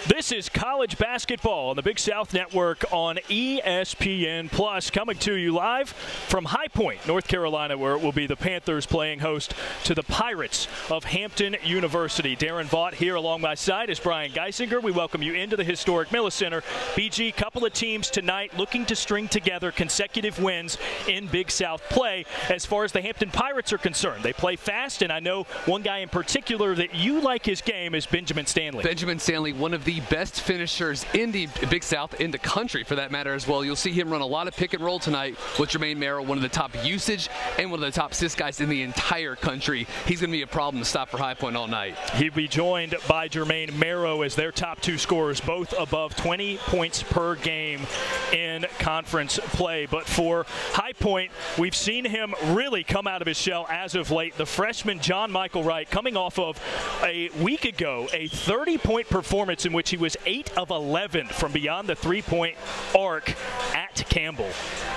This is college basketball on the Big South Network on ESPN Plus, coming to you live from High Point, North Carolina, where it will be the Panthers playing host to the Pirates of Hampton University. Darren Vaught here along my side is Brian Geisinger. We welcome you into the historic Miller Center. BG, couple of teams tonight looking to string together consecutive wins in Big South play. As far as the Hampton Pirates are concerned, they play fast, and I know one guy in particular that you like his game is Benjamin Stanley. Benjamin Stanley, one of the best finishers in the Big South, in the country for that matter as well. You'll see him run a lot of pick and roll tonight with Jermaine Merrill, one of the top usage and one of the top assist guys in the entire country. He's going to be a problem to stop for High Point all night. He'll be joined by Jermaine Merrill as their top two scorers, both above 20 points per game in conference play. But for High Point, we've seen him really come out of his shell as of late. The freshman John Michael Wright, coming off of a week ago, a 30-point performance in which he was 8 of 11 from beyond the three-point arc at Campbell.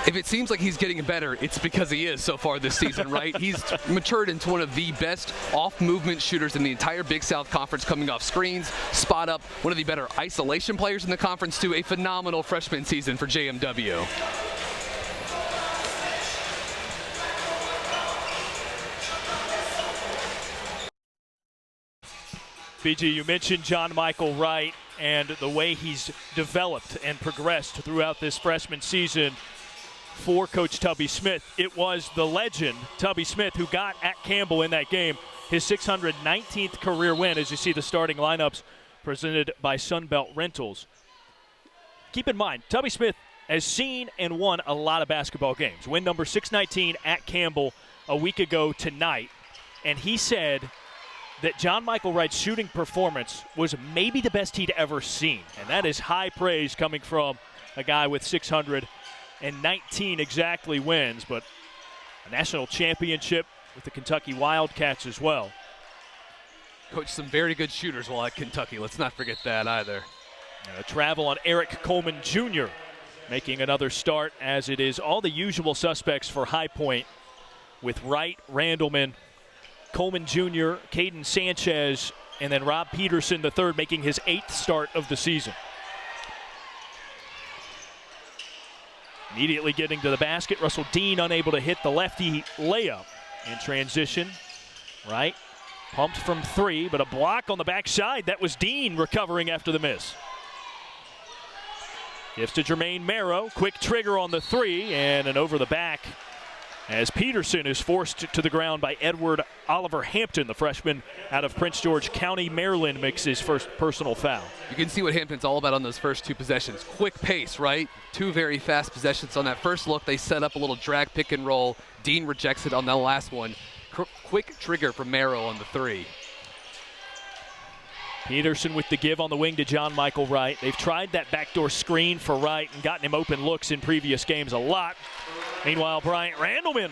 If it seems like he's getting better, it's because he is so far this season, right? He's matured into one of the best off-movement shooters in the entire Big South Conference, coming off screens, spot up, one of the better isolation players in the conference, too. A phenomenal freshman season for JMW. BG, you mentioned John Michael Wright and the way he's developed and progressed throughout this freshman season for Coach Tubby Smith. It was the legend, Tubby Smith, who got at Campbell in that game his 619th career win, as you see the starting lineups presented by Sunbelt Rentals. Keep in mind, Tubby Smith has seen and won a lot of basketball games. Win number 619 at Campbell a week ago tonight, and he said that John Michael Wright's shooting performance was maybe the best he'd ever seen. And that is high praise coming from a guy with 619 exactly wins, but a national championship with the Kentucky Wildcats as well. Coach, some very good shooters while at Kentucky. Let's not forget that either. And a travel on Eric Coleman Jr. making another start, as it is all the usual suspects for High Point with Wright, Randleman, Coleman Jr., Caden Sanchez, and then Rob Peterson III making his 8th start of the season. Immediately getting to the basket, Russell Dean unable to hit the lefty layup in transition. Right, pumped from three, but a block on the backside. That was Dean recovering after the miss. Gives to Jermaine Merrill, quick trigger on the three, and an over the back as Peterson is forced to the ground by Edward Oliver Hampton, the freshman out of Prince George County, Maryland, makes his first personal foul. You can see what Hampton's all about on those first two possessions. Quick pace, right? Two very fast possessions. On that first look, they set up a little drag pick and roll. Dean rejects it on the last one. Quick trigger from Merrill on the three. Peterson with the give on the wing to John Michael Wright. They've tried that backdoor screen for Wright and gotten him open looks in previous games a lot. Meanwhile, Bryant Randleman,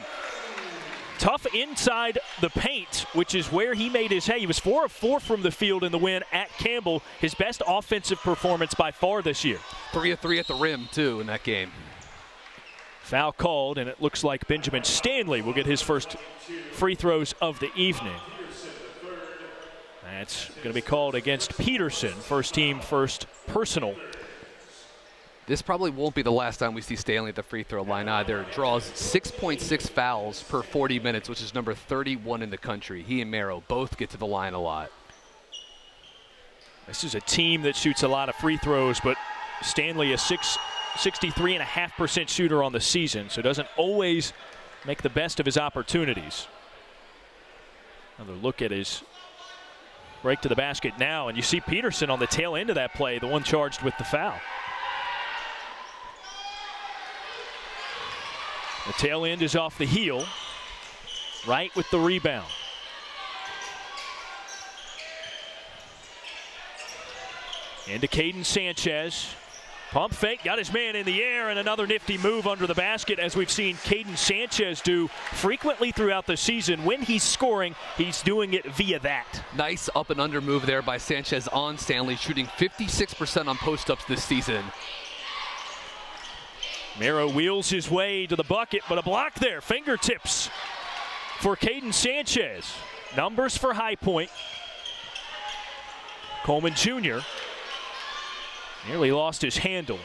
tough inside the paint, which is where he made his hay. He was 4 of 4 from the field in the win at Campbell, his best offensive performance by far this year. 3 of 3 at the rim, too, in that game. Foul called, and it looks like Benjamin Stanley will get his first free throws of the evening. That's going to be called against Peterson. First team, first personal. This probably won't be the last time we see Stanley at the free throw line either. Draws 6.6 fouls per 40 minutes, which is number 31 in the country. He and Merrill both get to the line a lot. This is a team that shoots a lot of free throws, but Stanley a 63.5% shooter on the season, so doesn't always make the best of his opportunities. Another look at his break to the basket now, and you see Peterson on the tail end of that play, the one charged with the foul. The tail end is off the heel. Right with the rebound. Into Caden Sanchez. Pump fake, got his man in the air, and another nifty move under the basket, as we've seen Caden Sanchez do frequently throughout the season. When he's scoring, he's doing it via that. Nice up and under move there by Sanchez on Stanley, shooting 56% on post-ups this season. Merrow wheels his way to the bucket, but a block there. Fingertips for Caden Sanchez. Numbers for High Point. Coleman Jr. nearly lost his handle.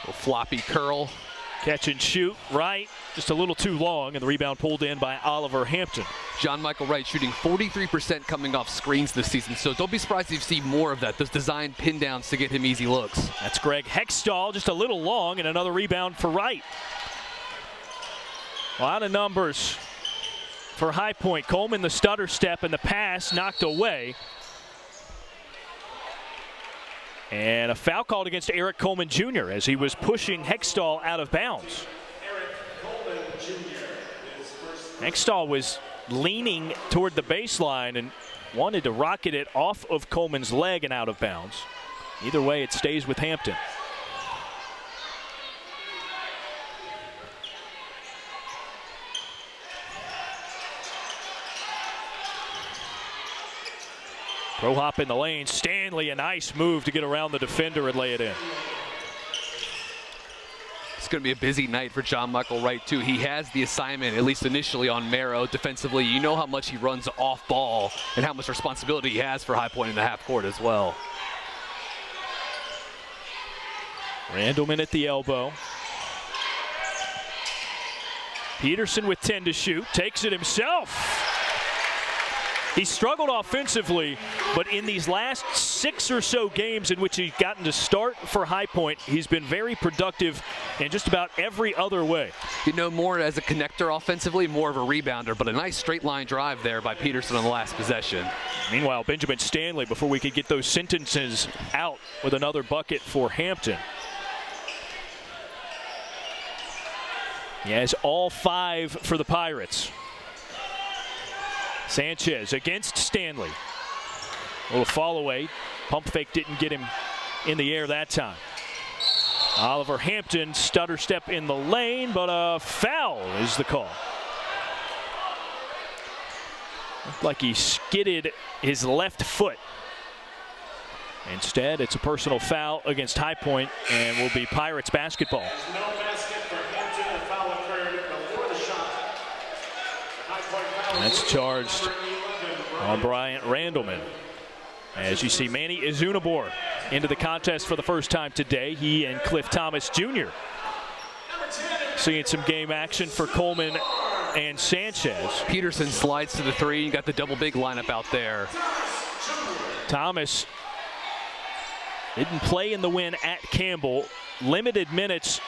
A floppy curl. Catch and shoot right, just a little too long, and the rebound pulled in by Oliver Hampton. John Michael Wright shooting 43% coming off screens this season, so don't be surprised if you see more of that. Those designed pin downs to get him easy looks. That's Greg Heckstall, just a little long, and another rebound for Wright. A lot of numbers for High Point. Coleman, the stutter step, and the pass knocked away. And a foul called against Eric Coleman Jr. as he was pushing Heckstall out of bounds. Heckstall was leaning toward the baseline and wanted to rocket it off of Coleman's leg and out of bounds. Either way, it stays with Hampton. Pro hop in the lane. Stanley, a nice move to get around the defender and lay it in. It's going to be a busy night for John Michael Wright, too. He has the assignment, at least initially, on Merrow defensively. You know how much he runs off ball and how much responsibility he has for High Point in the half court as well. Randleman at the elbow. Peterson with 10 to shoot. Takes it himself. He struggled offensively, but in these last 6 or so games in which he's gotten to start for High Point, he's been very productive in just about every other way. You know, more as a connector offensively, more of a rebounder, but a nice straight line drive there by Peterson on the last possession. Meanwhile, Benjamin Stanley, before we could get those sentences out, with another bucket for Hampton. He has all 5 for the Pirates. Sanchez against Stanley. A little fall away. Pump fake didn't get him in the air that time. Oliver Hampton, stutter step in the lane, but a foul is the call. Looked like he skidded his left foot. Instead, it's a personal foul against High Point and will be Pirates basketball. That's charged on Bryant Randleman. As you see, Manny Izunabor into the contest for the first time today. He and Cliff Thomas Jr. seeing some game action for Coleman and Sanchez. Peterson slides to the 3. You got the double big lineup out there. Thomas didn't play in the win at Campbell. Limited minutes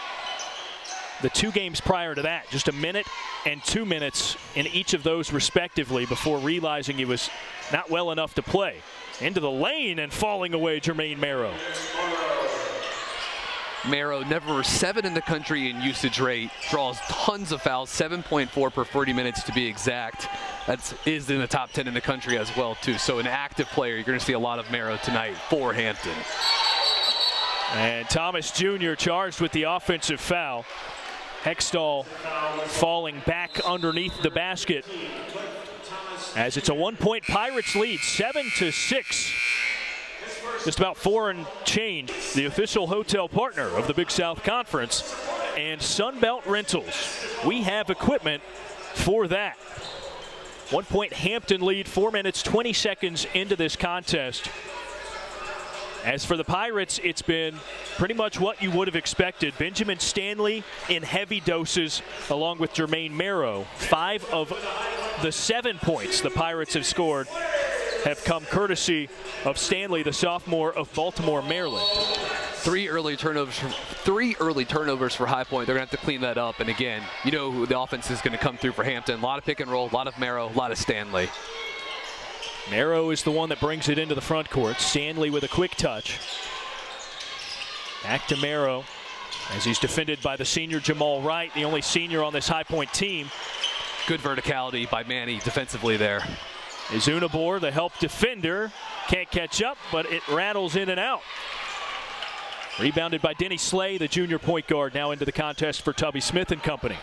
the 2 games prior to that, just 1 minute and 2 minutes in each of those respectively before realizing he was not well enough to play. Into the lane and falling away, Jermaine Merrow. Merrow, number 7 in the country in usage rate, draws tons of fouls, 7.4 per 40 minutes to be exact. That is in the top 10 in the country as well, too. So an active player, you're going to see a lot of Merrow tonight for Hampton. And Thomas Jr. charged with the offensive foul. Heckstall falling back underneath the basket as it's a 1-point Pirates lead, 7-6. Just about 4 and change. The official hotel partner of the Big South Conference and Sunbelt Rentals. We have equipment for that. 1-point Hampton lead, 4 minutes, 20 seconds into this contest. As for the Pirates, it's been pretty much what you would have expected. Benjamin Stanley in heavy doses along with Jermaine Merrow. 5 of the 7 points the Pirates have scored have come courtesy of Stanley, the sophomore of Baltimore, Maryland. 3 early turnovers for High Point. They're going to have to clean that up. And again, you know who the offense is going to come through for Hampton. A lot of pick and roll, a lot of Merrow, a lot of Stanley. Merrow is the one that brings it into the front court. Stanley with a quick touch. Back to Merrow as he's defended by the senior Jamal Wright, the only senior on this High Point team. Good verticality by Manny defensively there. Izunabor, the help defender, can't catch up, but it rattles in and out. Rebounded by Denny Slay, the junior point guard, now into the contest for Tubby Smith and company.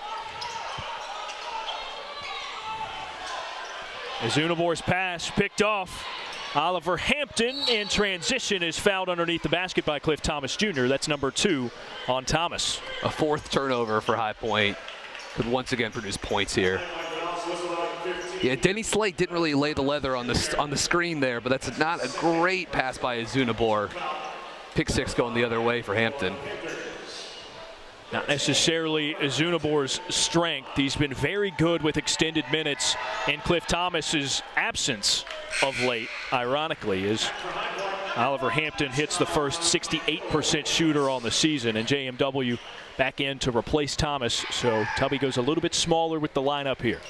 Izunabor's pass picked off Oliver Hampton in transition is fouled underneath the basket by Cliff Thomas Jr. That's number 2 on Thomas. A fourth turnover for High Point. Could once again produce points here. Yeah, Denny Slate didn't really lay the leather on the screen there, but that's not a great pass by Azunabor. Pick 6 going the other way for Hampton. Not necessarily Azunabor's strength. He's been very good with extended minutes in Cliff Thomas's absence of late, ironically, as Oliver Hampton hits the first 68% shooter on the season, and JMW back in to replace Thomas, so Tubby goes a little bit smaller with the lineup here.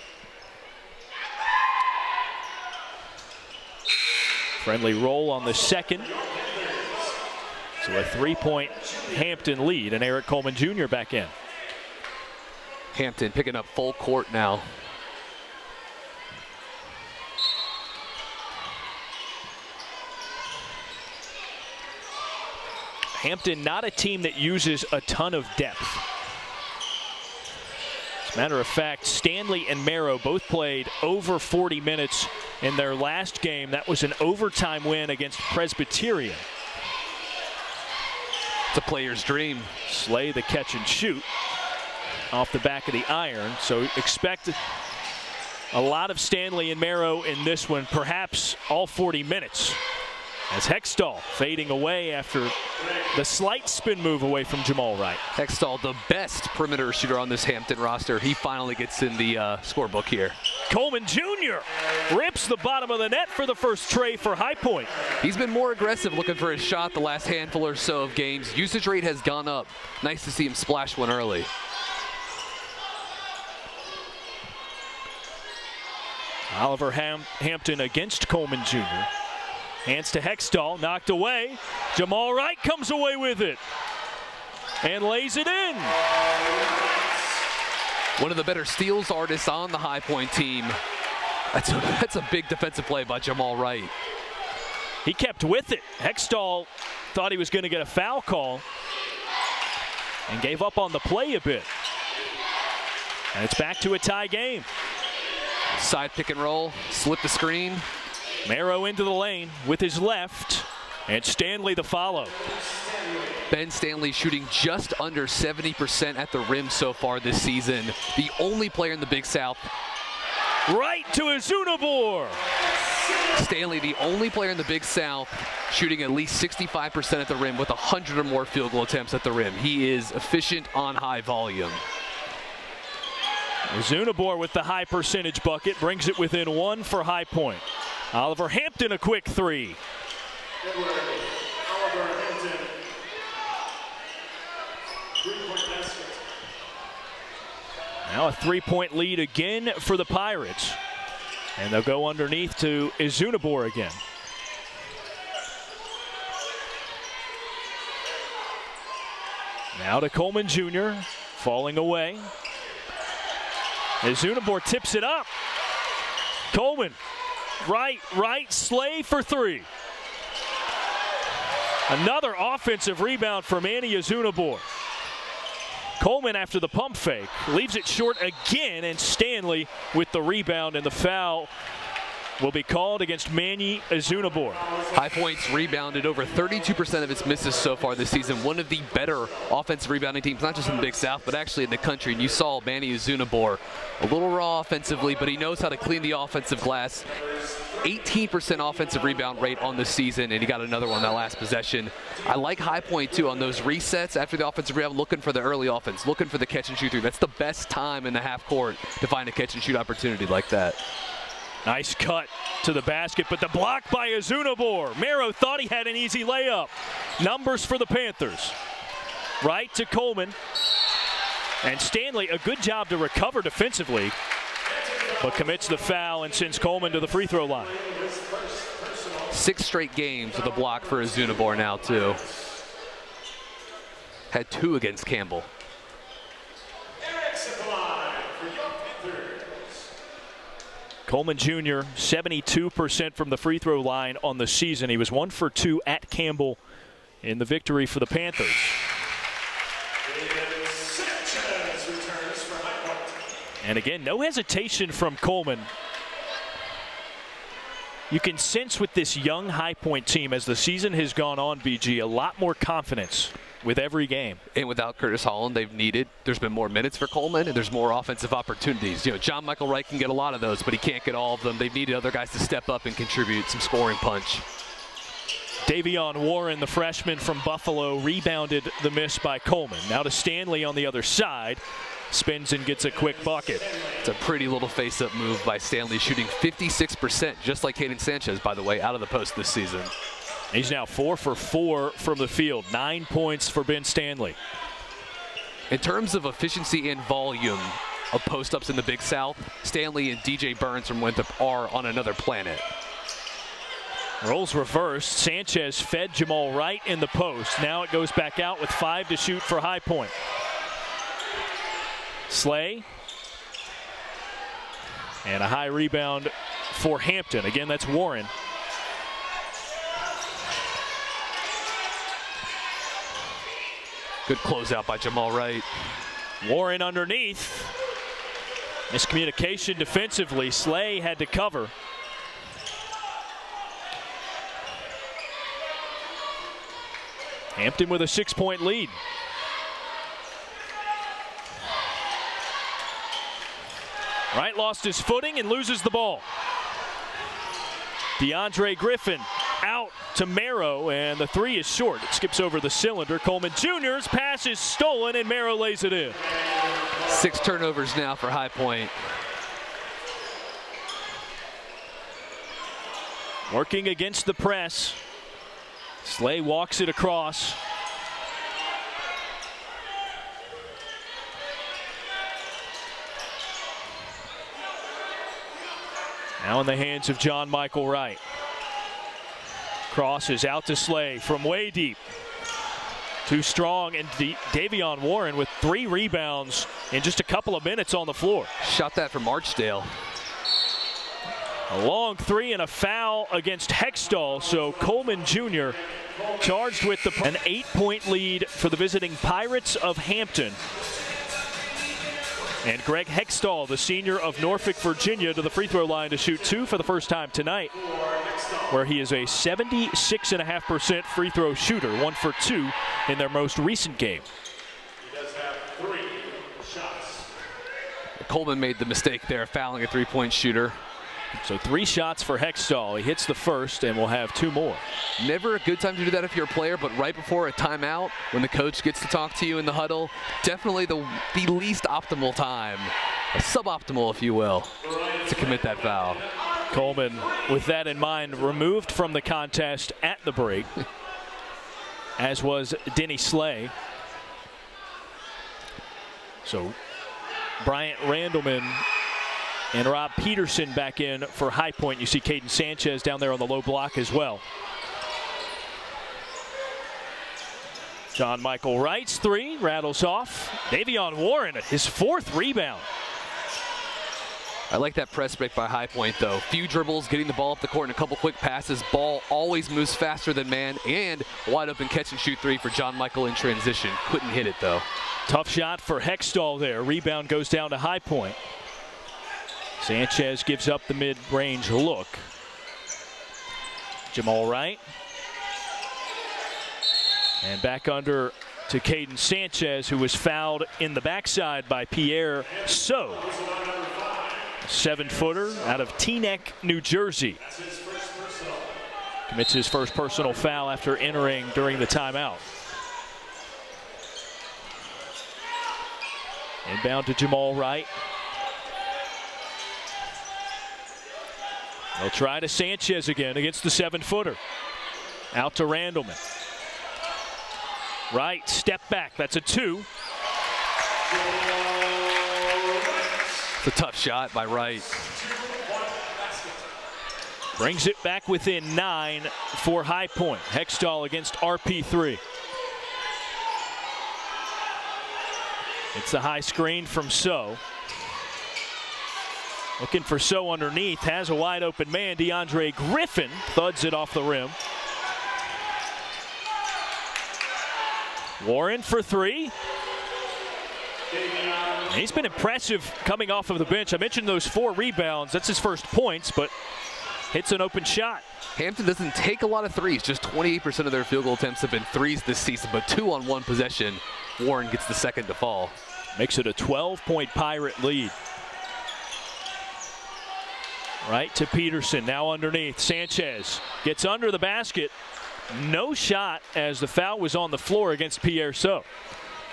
Friendly roll on the second. So a 3-point Hampton lead, and Eric Coleman Jr. back in. Hampton picking up full court now. Hampton not a team that uses a ton of depth. As a matter of fact, Stanley and Merrow both played over 40 minutes in their last game. That was an overtime win against Presbyterian. It's a player's dream. Slay the catch and shoot off the back of the iron. So expect a lot of Stanley and Merrow in this one, perhaps all 40 minutes. As Heckstall fading away after the slight spin move away from Jamal Wright. Heckstall, the best perimeter shooter on this Hampton roster. He finally gets in the scorebook here. Coleman Jr. rips the bottom of the net for the first tray for High Point. He's been more aggressive looking for his shot the last handful or so of games. Usage rate has gone up. Nice to see him splash one early. Oliver Hampton against Coleman Jr. Hands to Heckstall, knocked away. Jamal Wright comes away with it and lays it in. One of the better steals artists on the High Point team. That's a big defensive play by Jamal Wright. He kept with it. Heckstall thought he was going to get a foul call and gave up on the play a bit. And it's back to a tie game. Side pick and roll, slip the screen. Merrow into the lane with his left, and Stanley the follow. Ben Stanley shooting just under 70% at the rim so far this season. The only player in the Big South. Right to Azunabor. Stanley, the only player in the Big South shooting at least 65% at the rim with 100 or more field goal attempts at the rim. He is efficient on high volume. Azunabor with the high percentage bucket brings it within 1 for High Point. Oliver Hampton a quick 3. Now a 3-point lead again for the Pirates. And they'll go underneath to Azunabor again. Now to Coleman Jr. falling away. Azunabor tips it up. Coleman, right, Slay for 3. Another offensive rebound for Manny Azunabor. Coleman, after the pump fake, leaves it short again, and Stanley with the rebound, and the foul will be called against Manny Azunabor. High Point's rebounded over 32% of its misses so far this season. One of the better offensive rebounding teams, not just in the Big South, but actually in the country. And you saw Manny Azunabor a little raw offensively, but he knows how to clean the offensive glass. 18% offensive rebound rate on the season, and he got another one that last possession. I like High Point, too, on those resets after the offensive rebound, looking for the early offense, looking for the catch and shoot through. That's the best time in the half court to find a catch and shoot opportunity like that. Nice cut to the basket, but the block by Azunabor. Merrow thought he had an easy layup. Numbers for the Panthers. Right to Coleman. And Stanley, a good job to recover defensively, but commits the foul and sends Coleman to the free throw line. 6 straight games with a block for Azunabor now, too. Had 2 against Campbell. Coleman Jr., 72% from the free throw line on the season. He was 1 for 2 at Campbell in the victory for the Panthers. And again, no hesitation from Coleman. You can sense with this young High Point team as the season has gone on, BG, a lot more confidence with every game. And without Curtis Holland, there's been more minutes for Coleman, and there's more offensive opportunities. You know, John Michael Wright can get a lot of those, but he can't get all of them. They've needed other guys to step up and contribute some scoring punch. Davion Warren, the freshman from Buffalo, rebounded the miss by Coleman. Now to Stanley on the other side. Spins and gets a quick bucket. It's a pretty little face-up move by Stanley, shooting 56%, just like Caden Sanchez, by the way, out of the post this season. He's now 4 for 4 from the field. 9 points for Ben Stanley. In terms of efficiency and volume of post-ups in the Big South, Stanley and DJ Burns from Winthrop are on another planet. Roles reversed. Sanchez fed Jamal Wright in the post. Now it goes back out with 5 to shoot for High Point. Slay. And a high rebound for Hampton. Again, that's Warren. Good closeout by Jamal Wright. Warren underneath. Miscommunication defensively. Slay had to cover. Hampton with a 6-point lead. Wright lost his footing and loses the ball. DeAndre Griffin out to Merrow, and the 3 is short. It skips over the cylinder. Coleman Jr.'s pass is stolen, and Merrow lays it in. 6 turnovers now for High Point. Working against the press. Slay walks it across. Now in the hands of John Michael Wright. Crosses out to Slay from way deep. Too strong, and Davion Warren with 3 rebounds in just a couple of minutes on the floor. Shot that from Archdale. A long 3 and a foul against Heckstall, so Coleman Jr. charged with an 8-point lead for the visiting Pirates of Hampton. And Greg Heckstall, the senior of Norfolk, Virginia, to the free throw line to shoot 2 for the first time tonight, where he is a 76.5% free throw shooter, 1 for 2 in their most recent game. He does have 3 shots. Coleman made the mistake there, fouling a 3-point shooter. So 3 shots for Heckstall. He hits the first and will have 2 more. Never a good time to do that if you're a player, but right before a timeout, when the coach gets to talk to you in the huddle, definitely the least optimal time, suboptimal if you will, to commit that foul. Coleman, with that in mind, removed from the contest at the break, as was Denny Slay. So Bryant Randleman and Rob Peterson back in for High Point. You see Caden Sanchez down there on the low block as well. John Michael Wright's 3 rattles off. Davion Warren, his 4th rebound. I like that press break by High Point, though. Few dribbles, getting the ball up the court, and a couple quick passes. Ball always moves faster than man, and wide open catch and shoot 3 for John Michael in transition. Couldn't hit it, though. Tough shot for Heckstall there. Rebound goes down to High Point. Sanchez gives up the mid-range look. Jamal Wright. And back under to Caden Sanchez, who was fouled in the backside by Pierre So. 7-footer out of Teaneck, New Jersey. Commits his first personal foul after entering during the timeout. Inbound to Jamal Wright. They'll try to Sanchez again against the 7-footer. Out to Randleman. Wright, step back. That's a 2. It's a tough shot by Wright. Brings it back within 9 for High Point. Heckstall against RP3. It's a high screen from So. Looking for So underneath, has a wide open man. DeAndre Griffin thuds it off the rim. Warren for 3. He's been impressive coming off of the bench. I mentioned those 4 rebounds. That's his first points, but hits an open shot. Hampton doesn't take a lot of threes. Just 28% of their field goal attempts have been threes this season, but 2 on 1 possession. Warren gets the second to fall. Makes it a 12-point Pirate lead. Right to Peterson, now underneath. Sanchez gets under the basket. No shot as the foul was on the floor against Pierre So.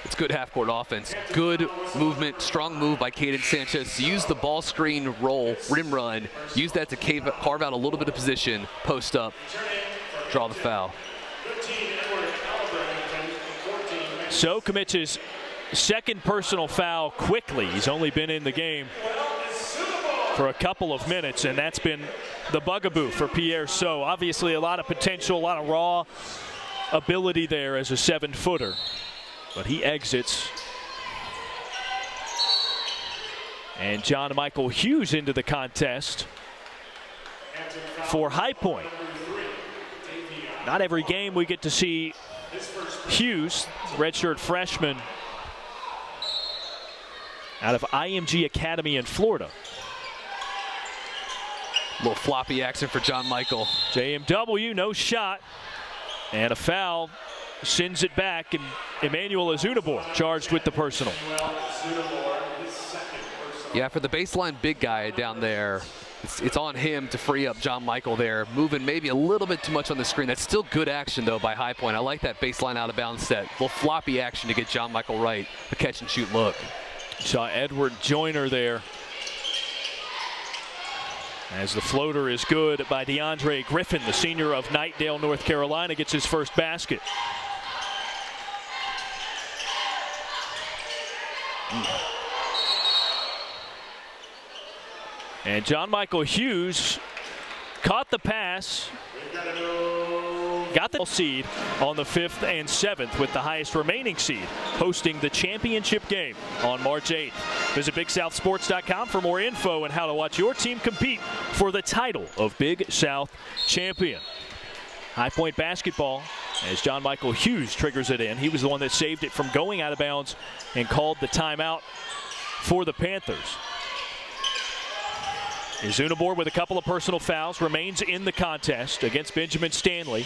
It's good half-court offense. Good movement, strong move by Caden Sanchez. Use the ball screen roll, rim run. Use that to carve out a little bit of position, post up, draw the foul. So commits his second personal foul quickly. He's only been in the game for a couple of minutes, and that's been the bugaboo for Pierre So. Obviously a lot of potential, a lot of raw ability there as a 7-footer. But he exits. And John Michael Hughes into the contest for High Point. Not every game we get to see Hughes, redshirt freshman out of IMG Academy in Florida. A little floppy action for John Michael. JMW, no shot. And a foul sends it back, and Emmanuel Azunabor charged with the personal. Yeah, for the baseline big guy down there, it's on him to free up John Michael there. Moving maybe a little bit too much on the screen. That's still good action, though, by High Point. I like that baseline out of bounds set. A little floppy action to get John Michael right. A catch and shoot look. Saw Edward Joyner there. As the floater is good by DeAndre Griffin, the senior of Knightdale, North Carolina, gets his first basket. And John Michael Hughes caught the pass, got the seed on the 5th and 7th with the highest remaining seed, hosting the championship game on March 8th. Visit BigSouthSports.com for more info on how to watch your team compete for the title of Big South champion. High Point basketball as John Michael Hughes triggers it in. He was the one that saved it from going out of bounds and called the timeout for the Panthers. Azunabor with a couple of personal fouls remains in the contest against Benjamin Stanley.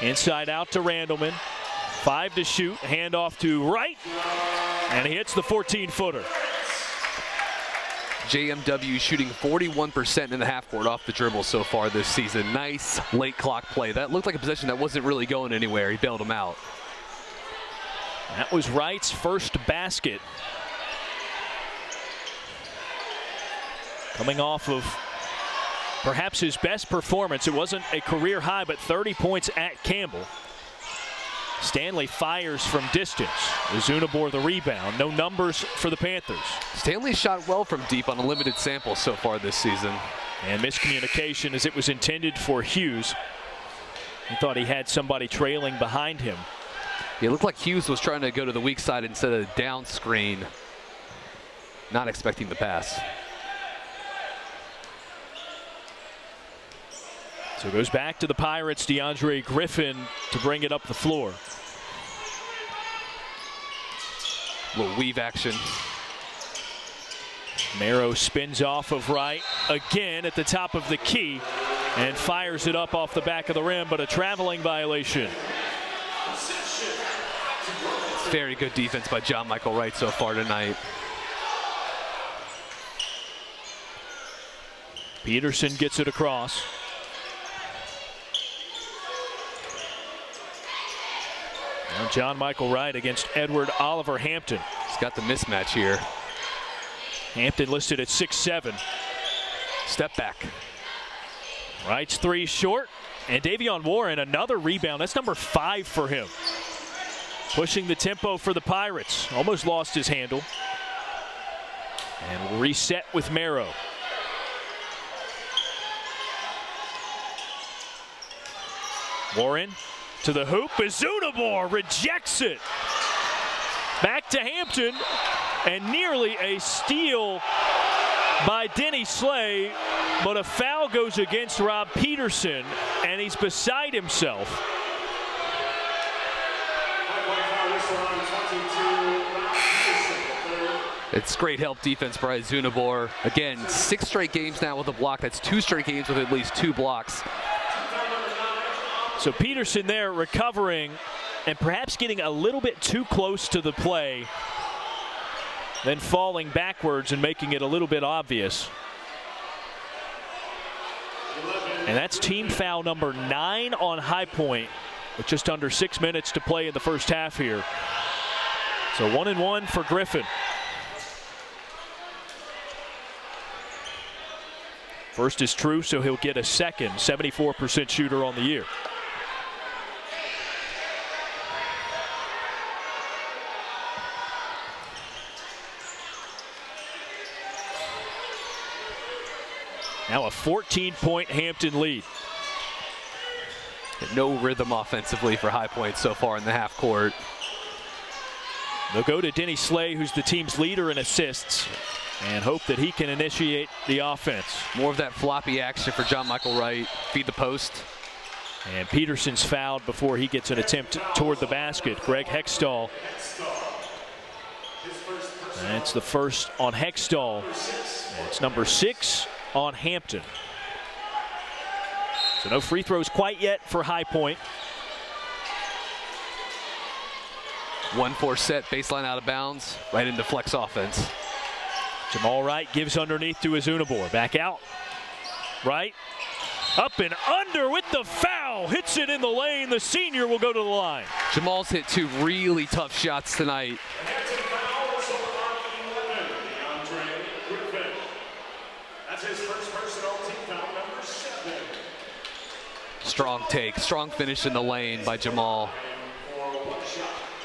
Inside out to Randleman. 5 to shoot. Handoff to Wright. And he hits the 14-footer. JMW shooting 41% in the half court off the dribble so far this season. Nice late clock play. That looked like a possession that wasn't really going anywhere. He bailed him out. That was Wright's first basket. Coming off of perhaps his best performance. It wasn't a career high, but 30 points at Campbell. Stanley fires from distance. Azunabor the rebound. No numbers for the Panthers. Stanley shot well from deep on a limited sample so far this season. And miscommunication as it was intended for Hughes. He thought he had somebody trailing behind him. It looked like Hughes was trying to go to the weak side instead of the down screen. Not expecting the pass. So it goes back to the Pirates, DeAndre Griffin to bring it up the floor. A little weave action. Marrow spins off of Wright again at the top of the key and fires it up off the back of the rim, but a traveling violation. Very good defense by John Michael Wright so far tonight. Peterson gets it across. Now John Michael Wright against Edward Oliver Hampton. He's got the mismatch here. Hampton listed at 6'7". Step back. Wright's 3 short. And Davion Warren, another rebound. That's number 5 for him. Pushing the tempo for the Pirates. Almost lost his handle. And we'll reset with Marrow. Warren to the hoop. Azunabor rejects it. Back to Hampton. And nearly a steal by Denny Slay. But a foul goes against Rob Peterson. And he's beside himself. It's great help defense by Zunabor. Again, 6 straight games now with a block. That's 2 straight games with at least 2 blocks. So Peterson there recovering and perhaps getting a little bit too close to the play, then falling backwards and making it a little bit obvious. And that's team foul number 9 on High Point with just under 6 minutes to play in the first half here. So 1-1 for Griffin. First is true, so he'll get a second. 74% shooter on the year. Now a 14-point Hampton lead. No rhythm offensively for High Point so far in the half court. They'll go to Denny Slay, who's the team's leader in assists, and hope that he can initiate the offense. More of that floppy action for John Michael Wright. Feed the post. And Peterson's fouled before he gets an attempt toward the basket. Greg Heckstall. That's the first on Heckstall. It's number 6 on Hampton. So no free throws quite yet for High Point. 1-4 set, baseline out of bounds, right into flex offense. Jamal Wright gives underneath to Azunabor. Back out. Wright up and under with the foul. Hits it in the lane. The senior will go to the line. Jamal's hit 2 really tough shots tonight. Strong take, strong finish in the lane by Jamal.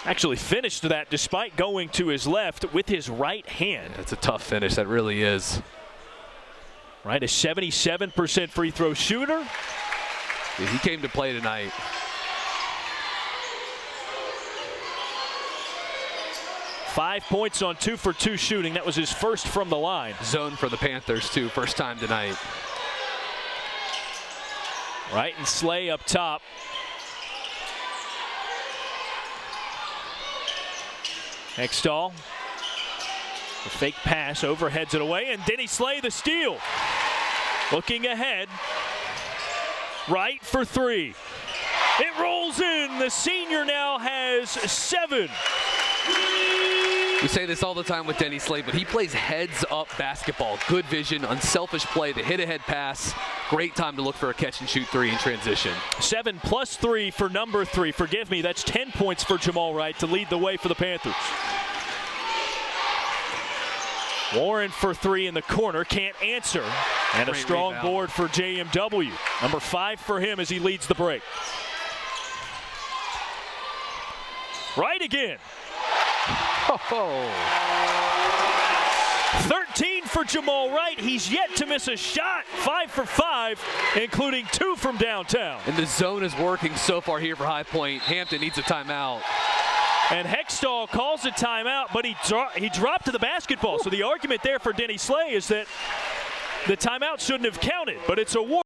Actually finished that despite going to his left with his right hand. That's a tough finish, that really is. Right, a 77% free throw shooter. Yeah, he came to play tonight. Five points on 2 for 2 shooting. That was his first from the line. Zone for the Panthers too, first time tonight. Wright and Slay up top. Heckstall. The fake pass, overheads it away, and Denny Slay the steal. Looking ahead. Wright for 3. It rolls in. The senior now has 7. We say this all the time with Denny Slay, but he plays heads-up basketball. Good vision, unselfish play, the hit-ahead pass. Great time to look for a catch-and-shoot 3 in transition. 7 plus 3 for number 3. Forgive me, that's 10 points for Jamal Wright to lead the way for the Panthers. Warren for 3 in the corner, can't answer. And a strong board for JMW. Number 5 for him as he leads the break. Wright again. 13 for Jamal Wright. He's yet to miss a shot. 5 for 5, including 2 from downtown. And the zone is working so far here for High Point. Hampton needs a timeout. And Heckstall calls a timeout, but he dropped to the basketball. So the argument there for Denny Slay is that the timeout shouldn't have counted, but it's a war.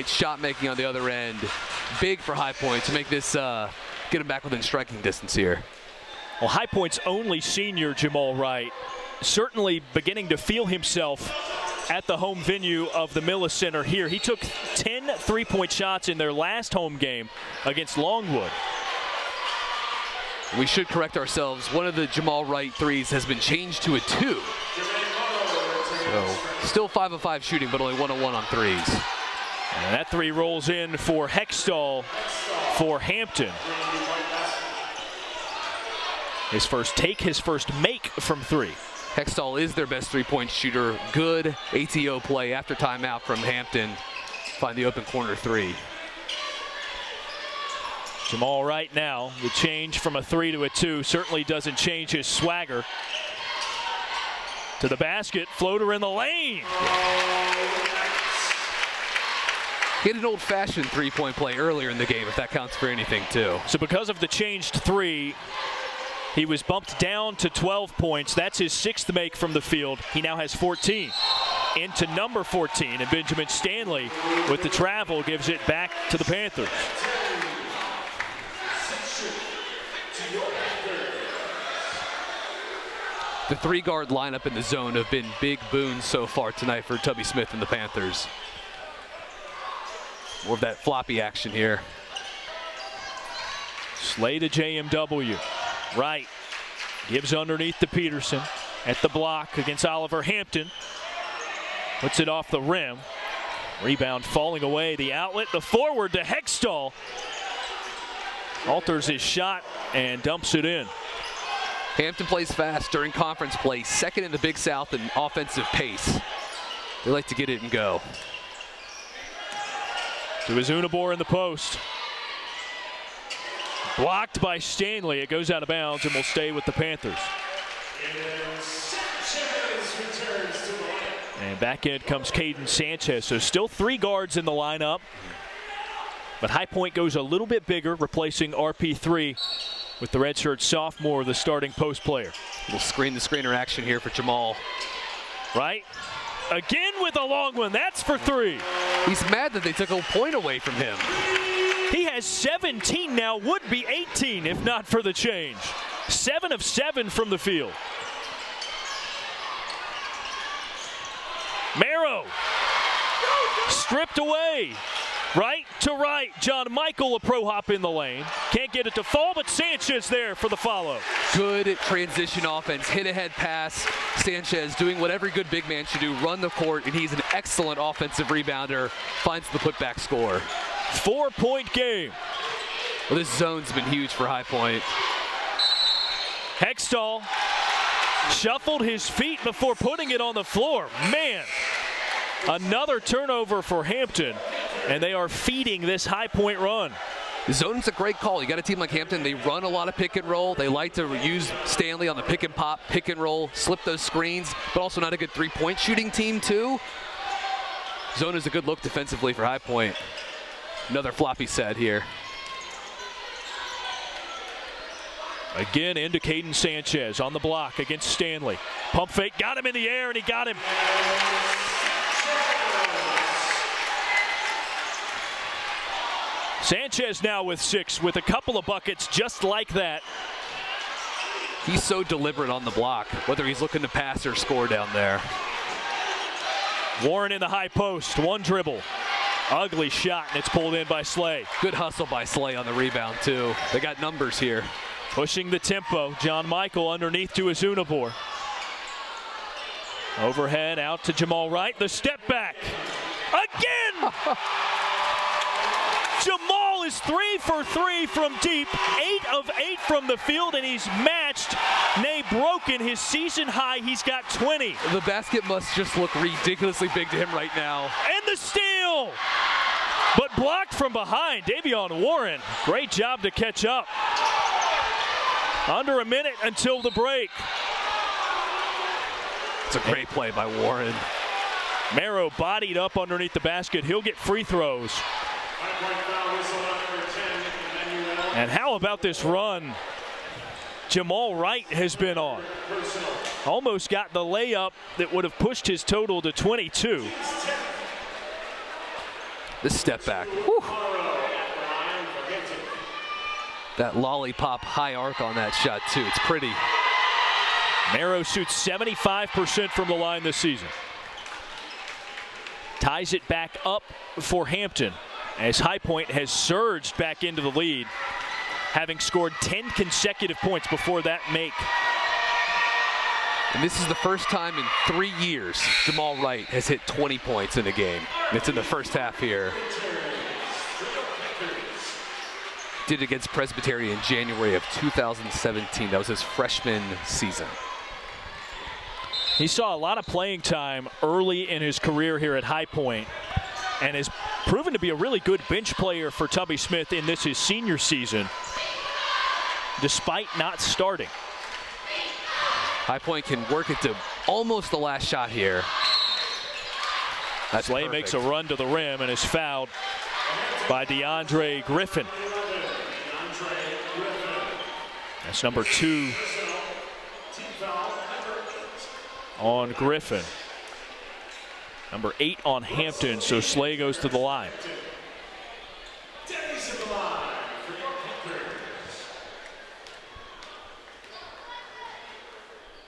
Shot making on the other end. Big for High Point to make this, get him back within striking distance here. Well, High Point's only senior, Jamal Wright, certainly beginning to feel himself at the home venue of the Millis Center here. He took 10 three-point shots in their last home game against Longwood. We should correct ourselves. One of the Jamal Wright threes has been changed to a 2. So still 5 of 5 shooting, but only 1 of 1 on threes. And that 3 rolls in for Heckstall for Hampton. His first take, his first make from three. Heckstall is their best three-point shooter. Good ATO play after timeout from Hampton. Find the open corner three. Jamal Wright now, the change from a 3 to a 2 certainly doesn't change his swagger. To the basket, floater in the lane. He had an old-fashioned three-point play earlier in the game, if that counts for anything, too. So because of the changed 3, he was bumped down to 12 points. That's his 6th make from the field. He now has 14. Into number 14, and Benjamin Stanley, with the travel, gives it back to the Panthers. The three-guard lineup in the zone have been big boons so far tonight for Tubby Smith and the Panthers. More of that floppy action here. Slay to JMW. Wright gives underneath to Peterson at the block against Oliver Hampton. Puts it off the rim. Rebound falling away. The outlet, the forward to Heckstall. Alters his shot and dumps it in. Hampton plays fast during conference play, second in the Big South in offensive pace. They like to get it and go. To Azunabor in the post. Blocked by Stanley. It goes out of bounds and will stay with the Panthers. And back in comes Caden Sanchez. So still 3 guards in the lineup. But High Point goes a little bit bigger, replacing RP3 with the redshirt sophomore, the starting post player. Little screen-to-screener action here for Jamal. Right? Again with a long one. That's for 3. He's mad that they took a point away from him. He has 17 now, would be 18 if not for the change. 7 of 7 from the field. Marrow stripped away. Right to right. John Michael a pro hop in the lane. Can't get it to fall, but Sanchez there for the follow. Good transition offense. Hit ahead pass. Sanchez doing what every good big man should do. Run the court, and he's an excellent offensive rebounder. Finds the putback score. 4-point game. Well, this zone's been huge for High Point. Heckstall shuffled his feet before putting it on the floor. Man, another turnover for Hampton, and they are feeding this High Point run. The zone's a great call. You got a team like Hampton, they run a lot of pick and roll. They like to use Stanley on the pick and pop, pick and roll, slip those screens, but also not a good three-point shooting team too. Zone is a good look defensively for High Point. Another floppy set here. Again into Caden Sanchez on the block against Stanley. Pump fake, got him in the air, and he got him. Sanchez now with 6, with a couple of buckets just like that. He's so deliberate on the block, whether he's looking to pass or score down there. Warren in the high post, one dribble. Ugly shot, and it's pulled in by Slay. Good hustle by Slay on the rebound, too. They got numbers here. Pushing the tempo, John Michael underneath to Azunabor. Overhead out to Jamal Wright, the step back. Again! Jamal is 3 for 3 from deep, 8 of 8 from the field, and he's matched, nay broken, his season high. He's got 20. The basket must just look ridiculously big to him right now. And the steal! But blocked from behind, Davion Warren. Great job to catch up. Under a minute until the break. It's a great play by Warren. Marrow bodied up underneath the basket. He'll get free throws. And how about this run Jamal Wright has been on? Almost got the layup that would have pushed his total to 22. This step back. Whew. That lollipop high arc on that shot, too. It's pretty. Marrow shoots 75% from the line this season. Ties it back up for Hampton as High Point has surged back into the lead, having scored 10 consecutive points before that make. And this is the first time in 3 years Jamal Wright has hit 20 points in a game. And it's in the first half here. did against Presbyterian in January of 2017. That was his freshman season. He saw a lot of playing time early in his career here at High Point and has proven to be a really good bench player for Tubby Smith in this his senior season, despite not starting. High Point can work it to almost the last shot here. That's Slay perfect. makes a run to the rim and is fouled by DeAndre Griffin. That's number 2 on Griffin. Number 8 on Hampton, so Slay goes to the line.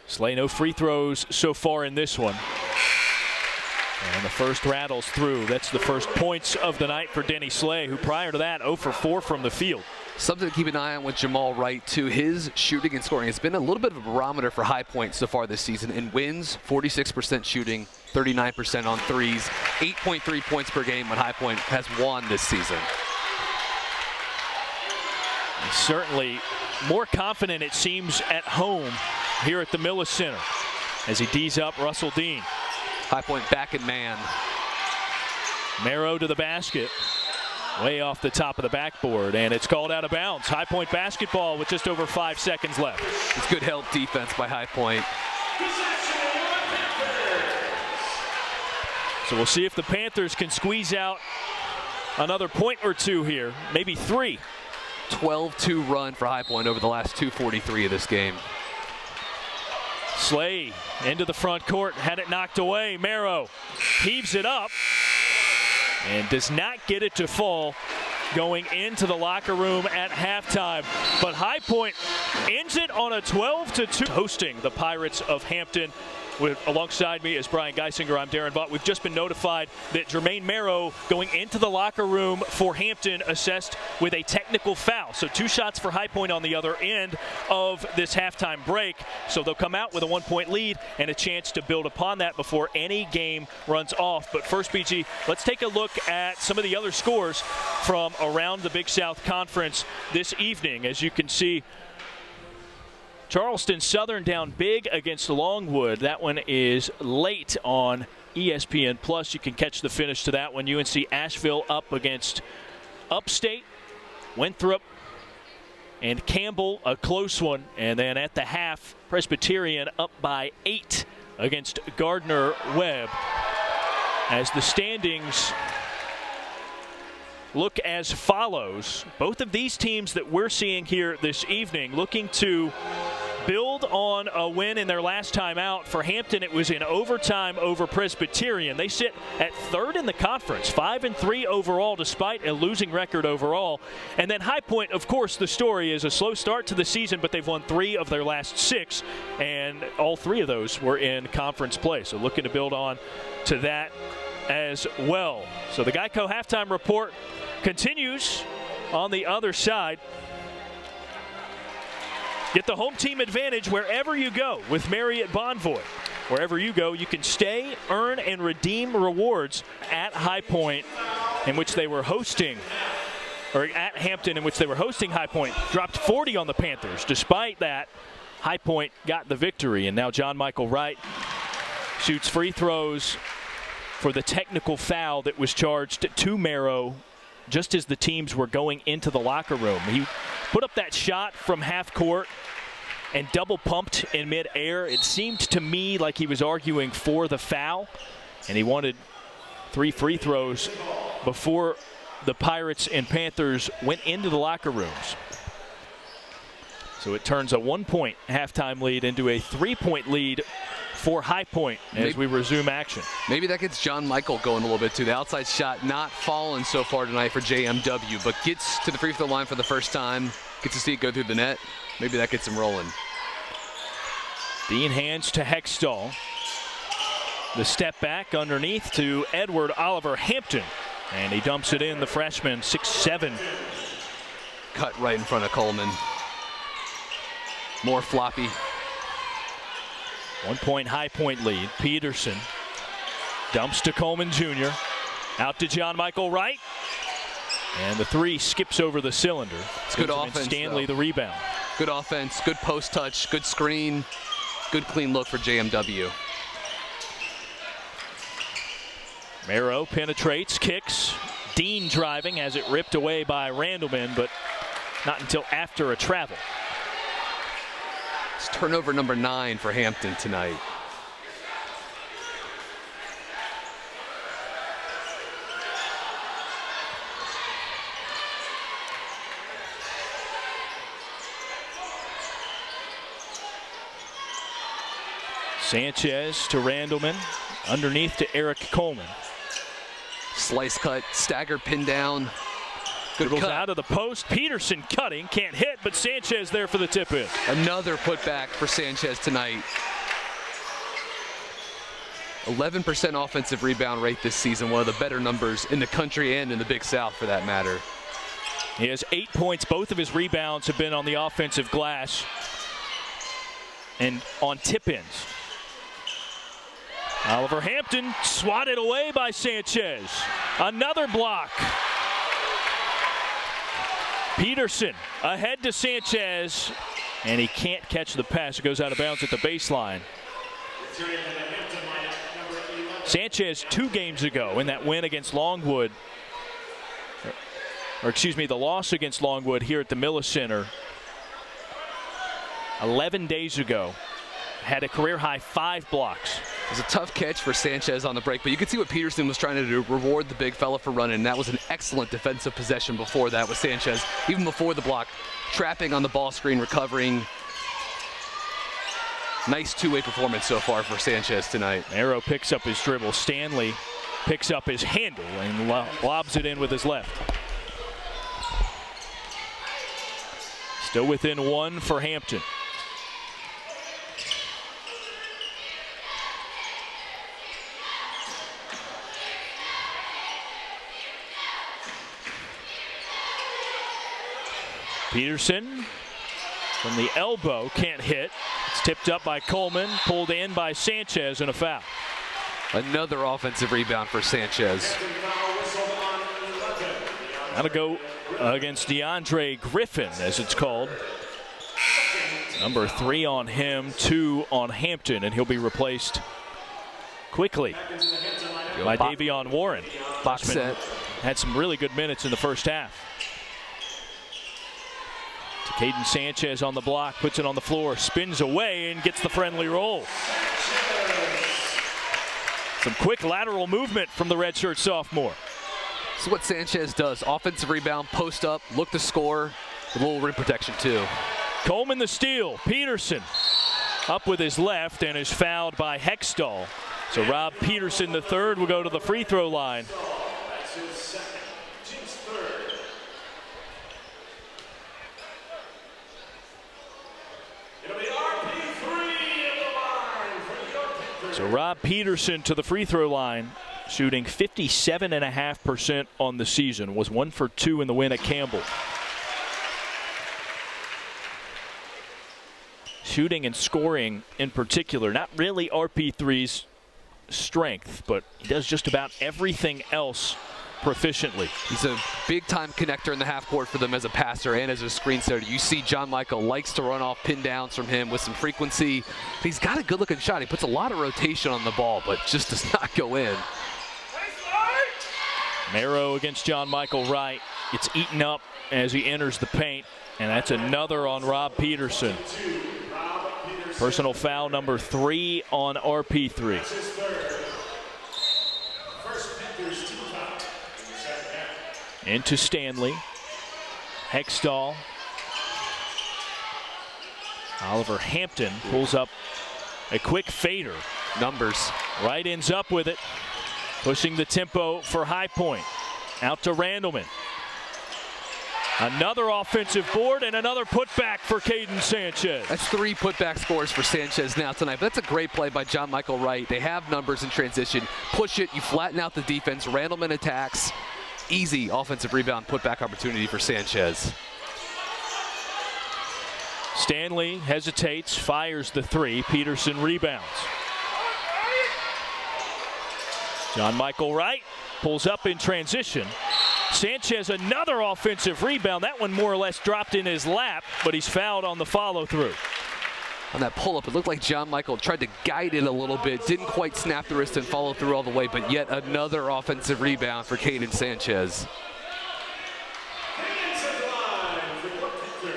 Slay no free throws so far in this one. And the first rattles through. That's the first points of the night for Denny Slay, who prior to that 0 for 4 from the field. Something to keep an eye on with Jamal Wright, too. His shooting and scoring has been a little bit of a barometer for High Point so far this season. In wins, 46% shooting, 39% on threes, 8.3 points per game when High Point has won this season. He's certainly more confident, it seems, at home here at the Millis Center as he D's up Russell Dean. High Point back in man. Marrow to the basket. Way off the top of the backboard, and it's called out of bounds. High Point basketball with just over 5 seconds left. It's good help defense by High Point. So we'll see if the Panthers can squeeze out another point or two here, maybe 3. 12-2 run for High Point over the last 2:43 of this game. Slay into the front court, had it knocked away. Marrow heaves it up and does not get it to fall going into the locker room at halftime. But High Point ends it on a 12-2 hosting the Pirates of Hampton. Alongside me is Brian Geisinger. I'm Darren Vaught. We've just been notified that Jermaine Marrow going into the locker room for Hampton assessed with a technical foul. So 2 shots for High Point on the other end of this halftime break. So they'll come out with a 1-point lead and a chance to build upon that before any game runs off. But first, BG, let's take a look at some of the other scores from around the Big South Conference this evening. As you can see, Charleston Southern down big against Longwood. That one is late on ESPN Plus. You can catch the finish to that one. UNC Asheville up against Upstate. Winthrop and Campbell, a close one. And then at the half, Presbyterian up by 8 against Gardner-Webb. As the standings look as follows. Both of these teams that we're seeing here this evening looking to build on a win in their last time out. For Hampton, it was in overtime over Presbyterian. They sit at 3rd in the conference, 5-3 overall, despite a losing record overall. And then High Point, of course, the story is a slow start to the season, but they've won 3 of their last 6, and all 3 of those were in conference play. So looking to build on to that as well. So the Geico halftime report continues on the other side. Get the home team advantage wherever you go with Marriott Bonvoy. Wherever you go, you can stay, earn, and redeem rewards at High Point, in which they were hosting, or at Hampton, in which they were hosting High Point. Dropped 40 on the Panthers. Despite that, High Point got the victory. And now John Michael Wright shoots free throws for the technical foul that was charged to Marrow just as the teams were going into the locker room. He put up that shot from half court and double pumped in midair. It seemed to me like he was arguing for the foul, and he wanted 3 free throws before the Pirates and Panthers went into the locker rooms. So it turns a 1-point halftime lead into a 3-point lead for High Point as we resume action. Maybe that gets John Michael going a little bit too. The outside shot not fallen so far tonight for JMW, but gets to the free throw line for the first time, gets to see it go through the net. Maybe that gets him rolling. Dean hands to Heckstall. The step back underneath to Edward Oliver Hampton, and he dumps it in, the freshman, 6'7". Cut right in front of Coleman. More floppy. 1-point High Point lead. Peterson dumps to Coleman Jr. Out to John Michael Wright. And the 3 skips over the cylinder. It's Good offense. Stanley though. the rebound. Good offense, good post touch, good screen, good clean look for JMW. Marrow penetrates, kicks. Dean driving, has it ripped away by Randleman, but not until after a travel. It's turnover number 9 for Hampton tonight. Sanchez to Randleman, underneath to Eric Coleman. Slice cut, stagger pin down. Good Dribbles cut. out of the post. Peterson cutting, can't hit, but Sanchez there for the tip in. Another putback for Sanchez tonight. 11% offensive rebound rate this season, one of the better numbers in the country and in the Big South for that matter. He has 8 points. Both of his rebounds have been on the offensive glass and on tip-ins. Oliver Hampton swatted away by Sanchez. Another block. Peterson ahead to Sanchez, and he can't catch the pass. It goes out of bounds at the baseline. Sanchez 2 games ago in that win against Longwood, or excuse me, the loss against Longwood here at the Miller Center 11 days ago, had a career-high 5 blocks. It was a tough catch for Sanchez on the break, but you could see what Peterson was trying to do, reward the big fella for running. That was an excellent defensive possession before that with Sanchez, even before the block, trapping on the ball screen, recovering. Nice two-way performance so far for Sanchez tonight. Marrow picks up his dribble. Stanley picks up his handle and lobs it in with his left. Still within 1 for Hampton. Peterson from the elbow can't hit. It's tipped up by Coleman, pulled in by Sanchez, and a foul. Another offensive rebound for Sanchez. That'll go against DeAndre Griffin, as it's called. Number 3 on him, 2 on Hampton, and he'll be replaced quickly by Davion Warren. Box set. Had some really good minutes in the first half. To Caden Sanchez on the block, puts it on the floor, spins away and gets the friendly roll. Some quick lateral movement from the redshirt sophomore. This is what Sanchez does. Offensive rebound, post up, look to score, a little rim protection too. Coleman the steal. Peterson up with his left and is fouled by Heckstall. So Rob Peterson III will go to the free throw line. So Rob Peterson to the free throw line, shooting 57.5% on the season. Was 1 for 2 in the win at Campbell. Shooting and scoring in particular, not really RP3's strength, but he does just about everything else proficiently. He's a big-time connector in the half court for them as a passer and as a screen setter. You see John Michael likes to run off pin downs from him with some frequency. He's got a good-looking shot. He puts a lot of rotation on the ball, but just does not go in. Marrow against John Michael Wright. It's eaten up as he enters the paint, and that's another on Rob Peterson. Personal foul number 3 on RP3. Into Stanley. Heckstall. Oliver Hampton pulls up a quick fader. Numbers. Wright ends up with it. Pushing the tempo for High Point. Out to Randleman. Another offensive board and another putback for Caden Sanchez. That's 3 putback scores for Sanchez now tonight. But that's a great play by John Michael Wright. They have numbers in transition. Push it, you flatten out the defense. Randleman attacks. Easy offensive rebound putback opportunity for Sanchez. Stanley hesitates, fires the 3. Peterson rebounds. John Michael Wright pulls up in transition Sanchez, another offensive rebound. That one more or less dropped in his lap, but he's fouled on the follow-through. On that pull-up, it looked like John Michael tried to guide it a little bit, didn't quite snap the wrist and follow through all the way, but yet another offensive rebound for Caden Sanchez.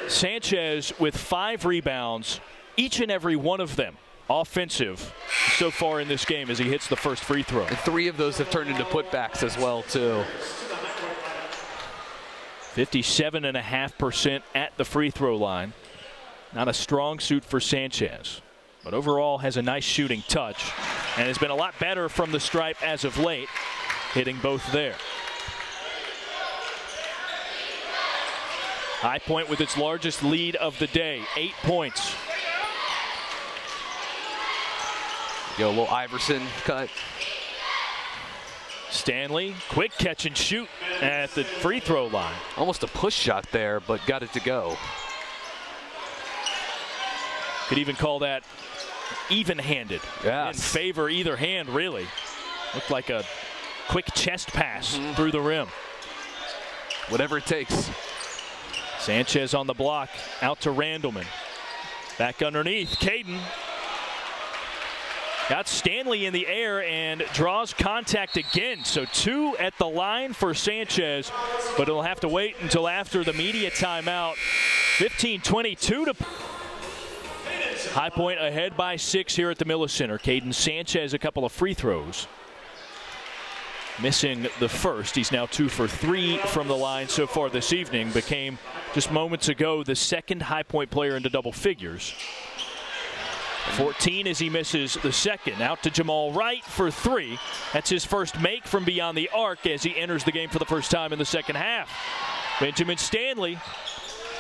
Sanchez with 5 rebounds, each and every one of them offensive so far in this game as he hits the first free throw. And 3 of those have turned into putbacks as well, too. 57.5% at the free throw line. Not a strong suit for Sanchez, but overall has a nice shooting touch and has been a lot better from the stripe as of late, hitting both there. High Point with its largest lead of the day, 8 points. Go a little Iverson cut. Stanley, quick catch and shoot at the free throw line. Almost a push shot there, but got it to go. Could even call that even-handed. Yes. In favor either hand, really. Looked like a quick chest pass through the rim. Whatever it takes. Sanchez on the block, out to Randleman. Back underneath, Caden. Got Stanley in the air and draws contact again. So 2 at the line for Sanchez, but he'll have to wait until after the media timeout. 15-22 to High Point ahead by 6 here at the Miller Center. Caden Sanchez a couple of free throws. Missing the first. He's now 2 for 3 from the line so far this evening. Became just moments ago the second High Point player into double figures. 14 as he misses the second. Out to Jamal Wright for 3. That's his first make from beyond the arc as he enters the game for the first time in the second half. Benjamin Stanley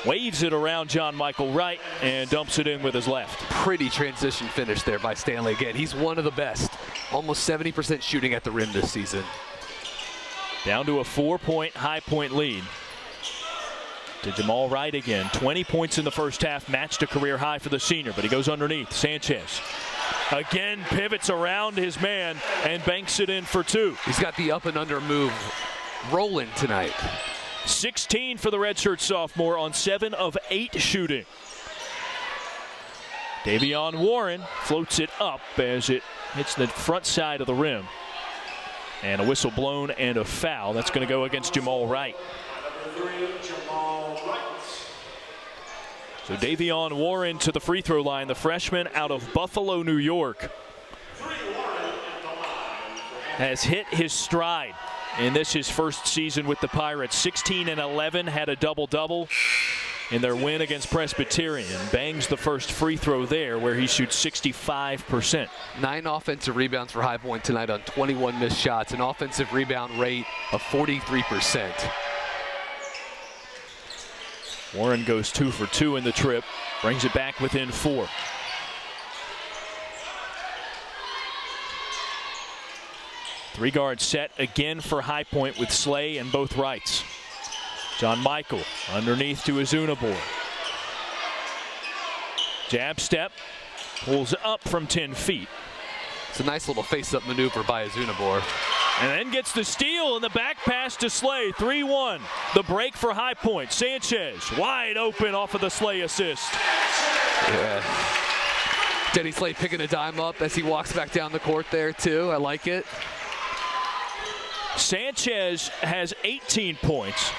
waves it around John Michael Wright and dumps it in with his left. Pretty transition finish there by Stanley again. He's one of the best. Almost 70% shooting at the rim this season. Down to a 4-point High Point lead. To Jamal Wright again. 20 points in the first half, matched a career high for the senior, but he goes underneath. Sanchez again pivots around his man and banks it in for 2. He's got the up and under move rolling tonight. 16 for the redshirt sophomore on 7 of 8 shooting. Davion Warren floats it up as it hits the front side of the rim. And a whistle blown and a foul. That's going to go against Jamal Wright. So Davion Warren to the free throw line, the freshman out of Buffalo, New York. Has hit his stride in this his first season with the Pirates. 16 and 11, had a double-double in their win against Presbyterian. Bangs the first free throw there where he shoots 65%. 9 offensive rebounds for High Point tonight on 21 missed shots, an offensive rebound rate of 43%. Warren goes 2 for 2 in the trip, brings it back within 4. Three-guard set again for High Point with Slay and both Wrights. John Michael underneath to Azunabor. Jab step, pulls up from 10 feet. It's a nice little face-up maneuver by Azunabor. And then gets the steal and the back pass to Slay. 3-1. The break for High Point. Sanchez wide open off of the Slay assist. Yeah. Denny Slay picking a dime up as he walks back down the court there too. I like it. Sanchez has 18 points.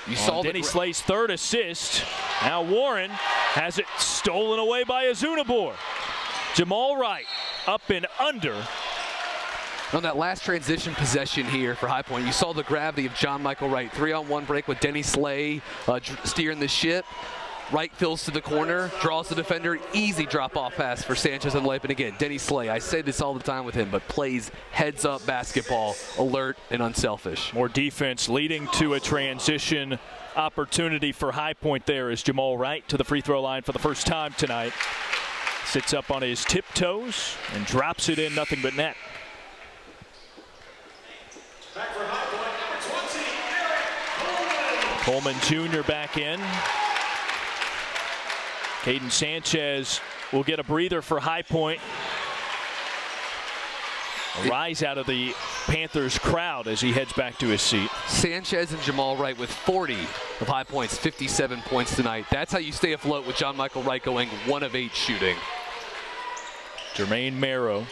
You saw Denny Slay's third assist. Now Warren has it stolen away by Azunabor. Jamal Wright up and under. On that last transition possession here for High Point, you saw the gravity of John Michael Wright. 3-on-1 break with Denny Slay steering the ship. Wright fills to the corner, draws the defender, easy drop-off pass for Sanchez and Lape. And again, Denny Slay, I say this all the time with him, but plays heads-up basketball, alert and unselfish. More defense leading to a transition opportunity for High Point there as Jamal Wright to the free throw line for the first time tonight. Sits up on his tiptoes and drops it in, nothing but net. Back for High Point, number 20, Coleman Jr. back in. Caden Sanchez will get a breather for High Point. A rise out of the Panthers crowd as he heads back to his seat. Sanchez and Jamal Wright with 40 of High Point's 57 points tonight. That's how you stay afloat with John Michael Wright going 1 of 8 shooting. Jermaine Marrow.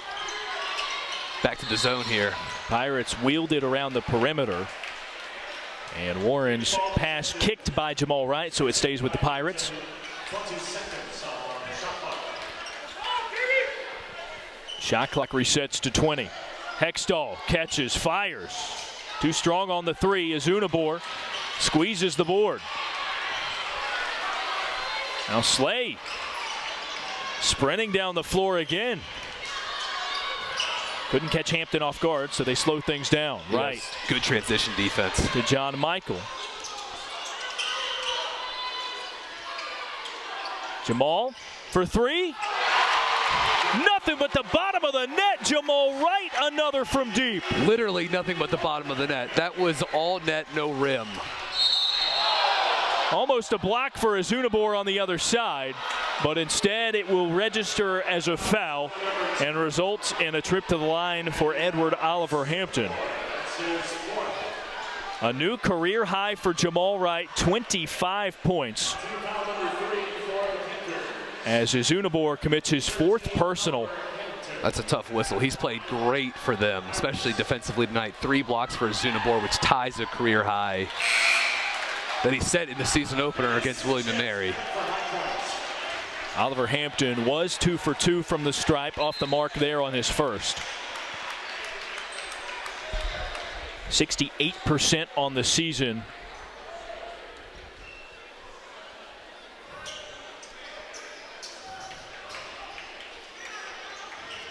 Back to the zone here. Pirates wheeled it around the perimeter. And Warren's pass kicked by Jamal Wright, so it stays with the Pirates. 20 seconds on shot clock. Shot clock resets to 20. Heckstall catches, fires. Too strong on the 3 as Unabor squeezes the board. Now Slay sprinting down the floor again. Couldn't catch Hampton off guard, so they slow things down. Yes. Right. Good transition defense. To John Michael. Jamal for 3. Nothing but the bottom of the net. Jamal Wright, another from deep. Literally nothing but the bottom of the net. That was all net, no rim. Almost a block for Azunabor on the other side, but instead it will register as a foul and results in a trip to the line for Edward Oliver Hampton. A new career high for Jamal Wright, 25 points. As Azunabor commits his 4th personal. That's a tough whistle. He's played great for them, especially defensively tonight. 3 blocks for Azunabor, which ties a career high that he set in the season opener against William & Mary. Oliver Hampton was 2 for 2 from the stripe, off the mark there on his first. 68% on the season.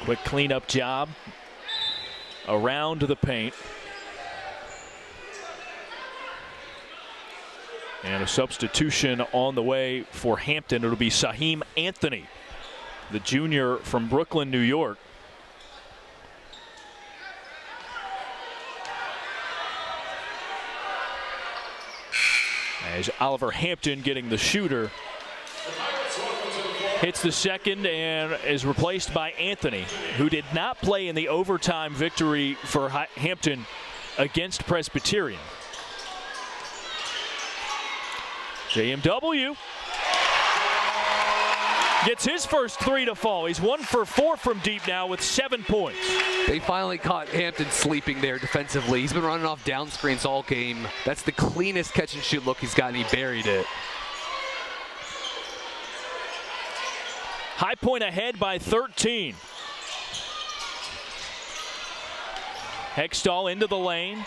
Quick cleanup job around the paint. And a substitution on the way for Hampton. It'll be Saheem Anthony, the junior from Brooklyn, New York. As Oliver Hampton, getting the shooter, hits the second and is replaced by Anthony, who did not play in the overtime victory for Hampton against Presbyterian. JMW gets his first 3 to fall. He's 1 for 4 from deep now with 7 points. They finally caught Hampton sleeping there defensively. He's been running off down screens all game. That's the cleanest catch and shoot look he's got, and he buried it. High Point ahead by 13. Heckstall into the lane.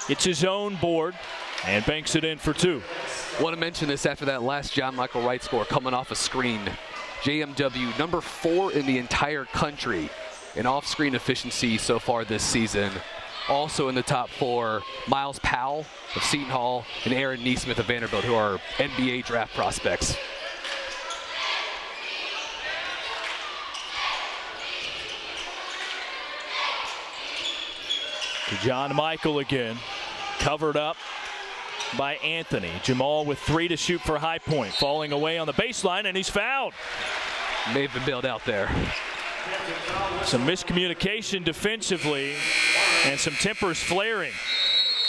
It's his own board and banks it in for 2. Want to mention this after that last John Michael Wright score coming off a screen. JMW number 4 in the entire country in off-screen efficiency so far this season. Also in the top 4, Miles Powell of Seton Hall and Aaron Neesmith of Vanderbilt, who are NBA draft prospects. To John Michael again, covered up by Anthony. Jamal with 3 to shoot for High Point, falling away on the baseline, and he's fouled. May have been bailed out there. Some miscommunication defensively and some tempers flaring.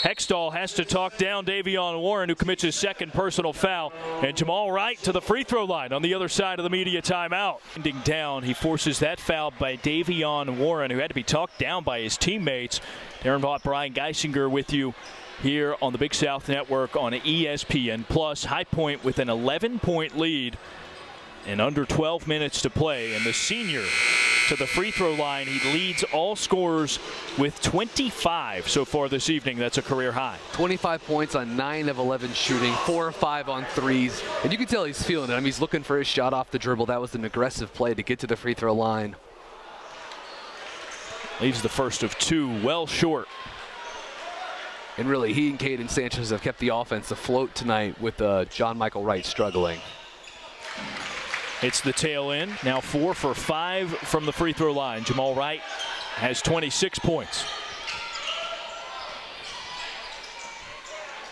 Hextall has to talk down Davion Warren, who commits his 2nd personal foul, and Jamal Wright to the free throw line on the other side of the media timeout. Ending down, he forces that foul by Davion Warren, who had to be talked down by his teammates. Darren Vaught, Brian Geisinger with you here on the Big South Network on ESPN+. High Point with an 11-point lead and under 12 minutes to play. And the senior to the free throw line, he leads all scorers with 25 so far this evening. That's a career high. 25 points on 9 of 11 shooting, 4 of 5 on threes. And you can tell he's feeling it. I mean, he's looking for his shot off the dribble. That was an aggressive play to get to the free throw line. Leaves the first of 2 well short. And really, he and Caden Sanchez have kept the offense afloat tonight with John Michael Wright struggling. It's the tail end. Now 4 for 5 from the free throw line. Jamal Wright has 26 points.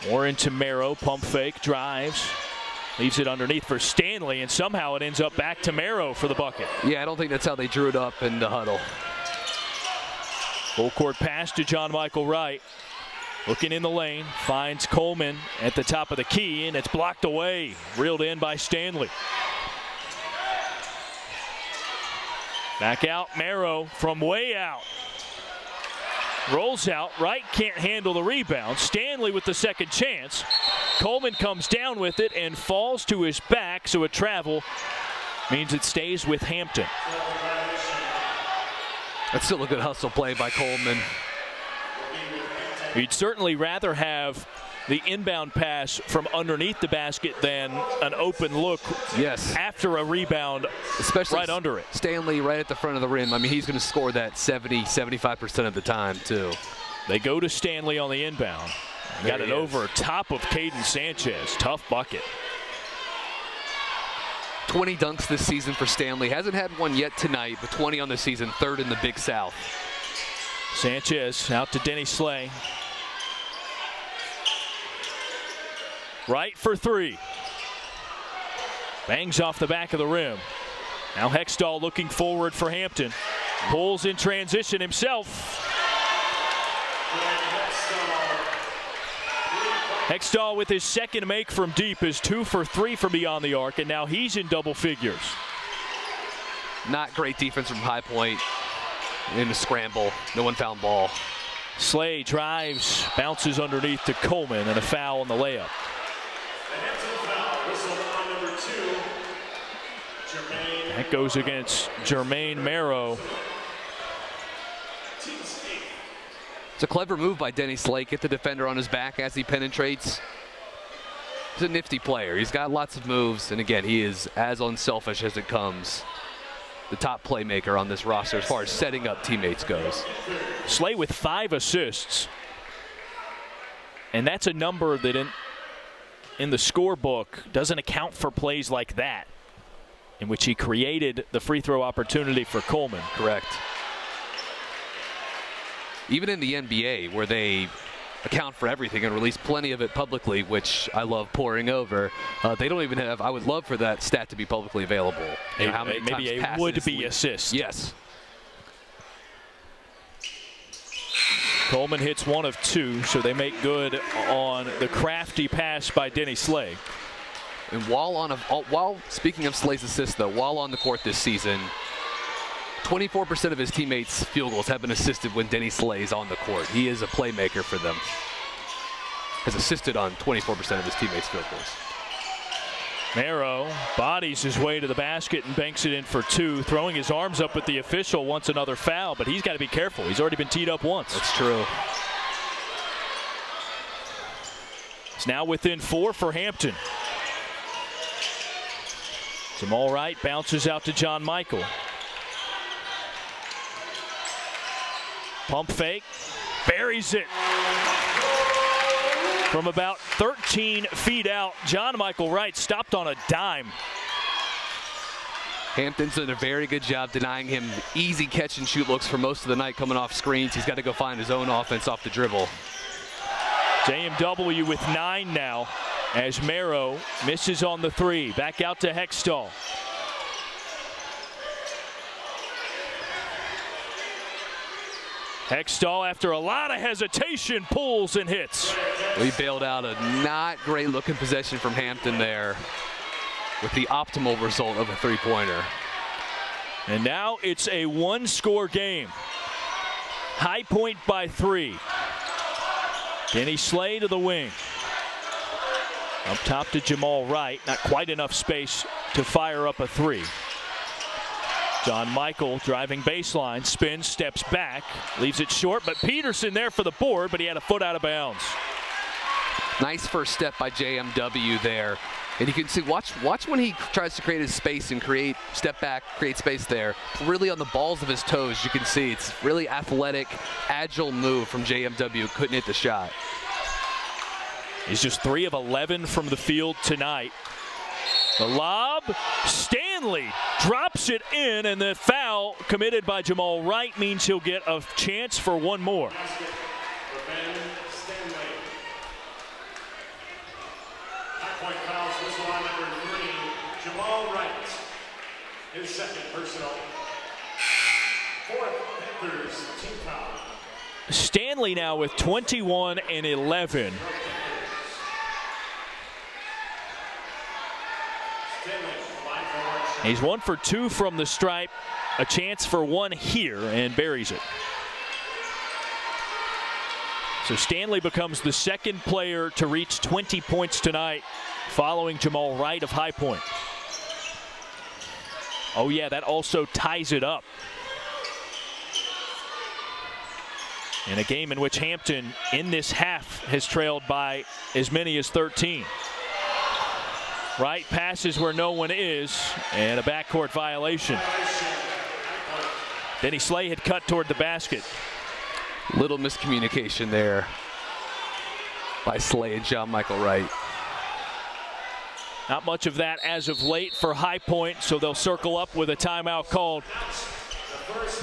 Warren to Marrow, pump fake, drives. Leaves it underneath for Stanley, and somehow it ends up back to Marrow for the bucket. Yeah, I don't think that's how they drew it up in the huddle. Full court pass to John Michael Wright. Looking in the lane, finds Coleman at the top of the key, and it's blocked away. Reeled in by Stanley. Back out, Marrow from way out. Rolls out, Wright can't handle the rebound. Stanley with the second chance. Coleman comes down with it and falls to his back, so a travel means it stays with Hampton. That's still a good hustle play by Coleman. You'd certainly rather have the inbound pass from underneath the basket than an open look after a rebound, especially right under it. Stanley right at the front of the rim. I mean, he's going to score that 70-75% of the time, too. They go to Stanley on the inbound. Got it over top of Caden Sanchez. Tough bucket. 20 dunks this season for Stanley. Hasn't had one yet tonight, but 20 on the season, third in the Big South. Sanchez out to Denny Slay. Right for three. Bangs off the back of the rim. Now Heckstall looking forward for Hampton. Pulls in transition himself. Heckstall with his second make from deep is 2 for 3 from beyond the arc, and now he's in double figures. Not great defense from High Point in the scramble. No one found ball. Slay drives, bounces underneath to Coleman, and a foul on the layup. That goes against Jermaine Marrow. It's a clever move by Denny Slay. Get the defender on his back as he penetrates. He's a nifty player. He's got lots of moves, and again, he is as unselfish as it comes. The top playmaker on this roster as far as setting up teammates goes. Slay with 5 assists. And that's a number that in the scorebook doesn't account for plays like that, in which he created the free throw opportunity for Coleman. Correct. Even in the NBA, where they account for everything and release plenty of it publicly, which I love pouring over, they don't even have, I would love for that stat to be publicly available. You know, how many maybe a would-be assist. Yes. Coleman hits 1 of 2, so they make good on the crafty pass by Denny Slay. And while speaking of Slay's assists, though, while on the court this season, 24% of his teammates' field goals have been assisted when Denny Slay is on the court. He is a playmaker for them. Has assisted on 24% of his teammates' field goals. Marrow bodies his way to the basket and banks it in for 2, throwing his arms up at the official, wants another foul, but he's got to be careful. He's already been teed up once. That's true. It's now within 4 for Hampton. Jamal Wright bounces out to John Michael. Pump fake, buries it. From about 13 feet out, John Michael Wright stopped on a dime. Hampton's done a very good job denying him easy catch and shoot looks for most of the night coming off screens. He's got to go find his own offense off the dribble. JMW with 9 now as Marrow misses on the 3. Back out to Heckstall. Heckstall, after a lot of hesitation, pulls and hits. We bailed out a not great looking possession from Hampton there with the optimal result of a 3-pointer. And now it's a 1-score game. High Point by 3. Denny Slay to the wing. Up top to Jamal Wright. Not quite enough space to fire up a 3. John Michael driving baseline, spins, steps back, leaves it short, but Peterson there for the board, but he had a foot out of bounds. Nice first step by JMW there. And you can see, watch when he tries to create his space and step back, create space there. Really on the balls of his toes, you can see it's really athletic, agile move from JMW. Couldn't hit the shot. He's just 3 of 11 from the field tonight. The lob, Stanley drops it in, and the foul committed by Jamal Wright means he'll get a chance for 1 more. Jamal Wright, his second personal. 4th Panthers team foul. Stanley now with 21 and 11. He's 1 for 2 from the stripe. A chance for one here and buries it. So Stanley becomes the second player to reach 20 points tonight, following Jamal Wright of High Point. Oh yeah, that also ties it up. In a game in which Hampton in this half has trailed by as many as 13. Wright passes where no one is, and a backcourt violation. Denny Slay had cut toward the basket. Little miscommunication there by Slay and John Michael Wright. Not much of that as of late for High Point, so they'll circle up with a timeout called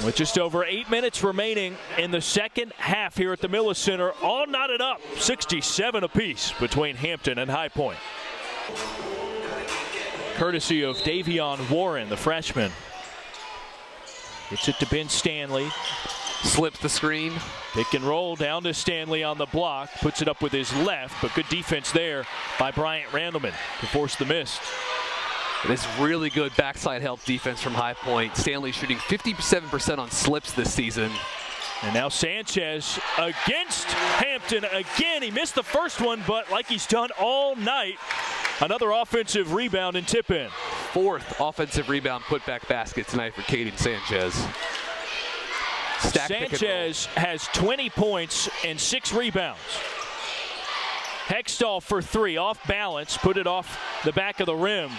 with just over 8 minutes remaining in the second half here at the Miller Center. All knotted up, 67 apiece between Hampton and High Point. Courtesy of Davion Warren, the freshman. Gets it to Ben Stanley. Slips the screen. Pick and roll down to Stanley on the block. Puts it up with his left, but good defense there by Bryant Randleman to force the miss. This really good backside help defense from High Point. Stanley shooting 57% on slips this season. And now Sanchez against Hampton again. He missed the first one, but like he's done all night, another offensive rebound and tip in. Fourth offensive rebound putback basket tonight for Caden Sanchez. Sanchez has 20 points and 6 rebounds. Heckstall for 3, off balance, put it off the back of the rim.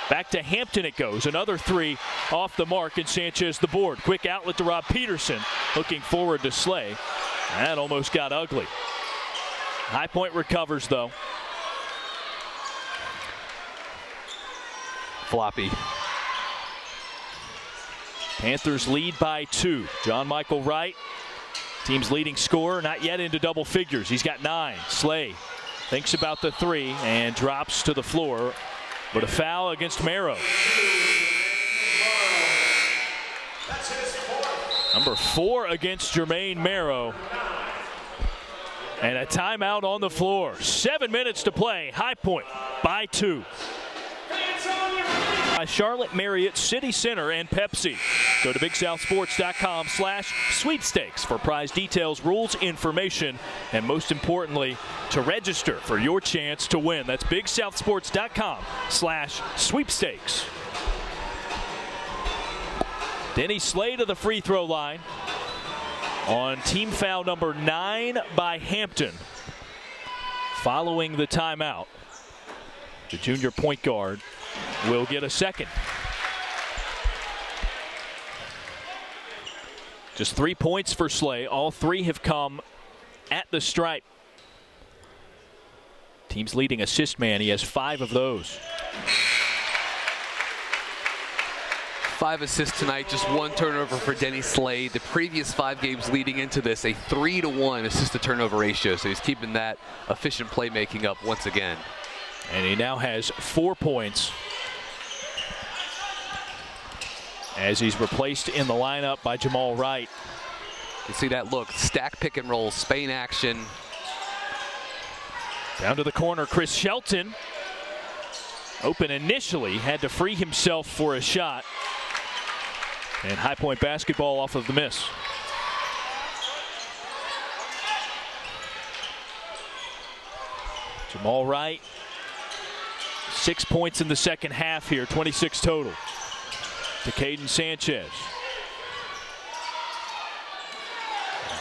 Back to Hampton it goes. Another 3 off the mark, and Sanchez the board. Quick outlet to Rob Peterson, looking forward to Slay. That almost got ugly. High Point recovers, though. Floppy. Panthers lead by 2. John Michael Wright, team's leading scorer, not yet into double figures. He's got 9. Slay thinks about the 3 and drops to the floor, but a foul against Marrow. Number 4 against Jermaine Marrow. And a timeout on the floor. 7 minutes to play. High Point by 2. By Charlotte Marriott City Center and Pepsi. Go to BigSouthSports.com/sweepstakes for prize details, rules, information, and most importantly, to register for your chance to win. That's BigSouthSports.com/sweepstakes. Denny Slay to the free throw line on team foul number 9 by Hampton. Following the timeout, the junior point guard will get a second. Just 3 points for Slay. All 3 have come at the stripe. Team's leading assist man. He has 5 of those. 5 assists tonight, just 1 turnover for Denny Slay. The previous 5 games leading into this, a 3-to-1 assist-to-turnover ratio. So he's keeping that efficient playmaking up once again. And he now has 4 points as he's replaced in the lineup by Jamal Wright. You see that look, stack pick and roll, Spain action. Down to the corner, Chris Shelton. Open initially, had to free himself for a shot. And High Point basketball off of the miss. Jamal Wright, 6 points in the second half here, 26 total. To Caden Sanchez.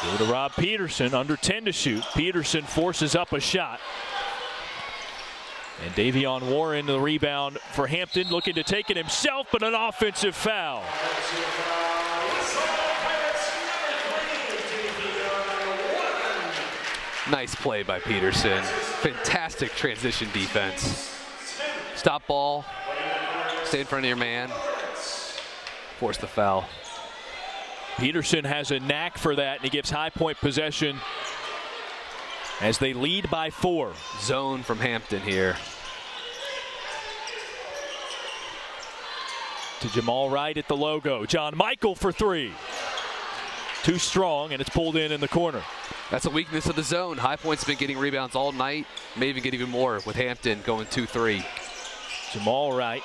Go to Rob Peterson, under 10 to shoot. Peterson forces up a shot. And Davion Warren, the rebound for Hampton, looking to take it himself, but an offensive foul. Nice play by Peterson. Fantastic transition defense. Stop ball, stay in front of your man, force the foul. Peterson has a knack for that, and he gives High Point possession as they lead by 4. Zone from Hampton here. To Jamal Wright at the logo. John Michael for 3. Too strong, and it's pulled in the corner. That's a weakness of the zone. High Point's been getting rebounds all night. May even get even more with Hampton going 2-3. Jamal Wright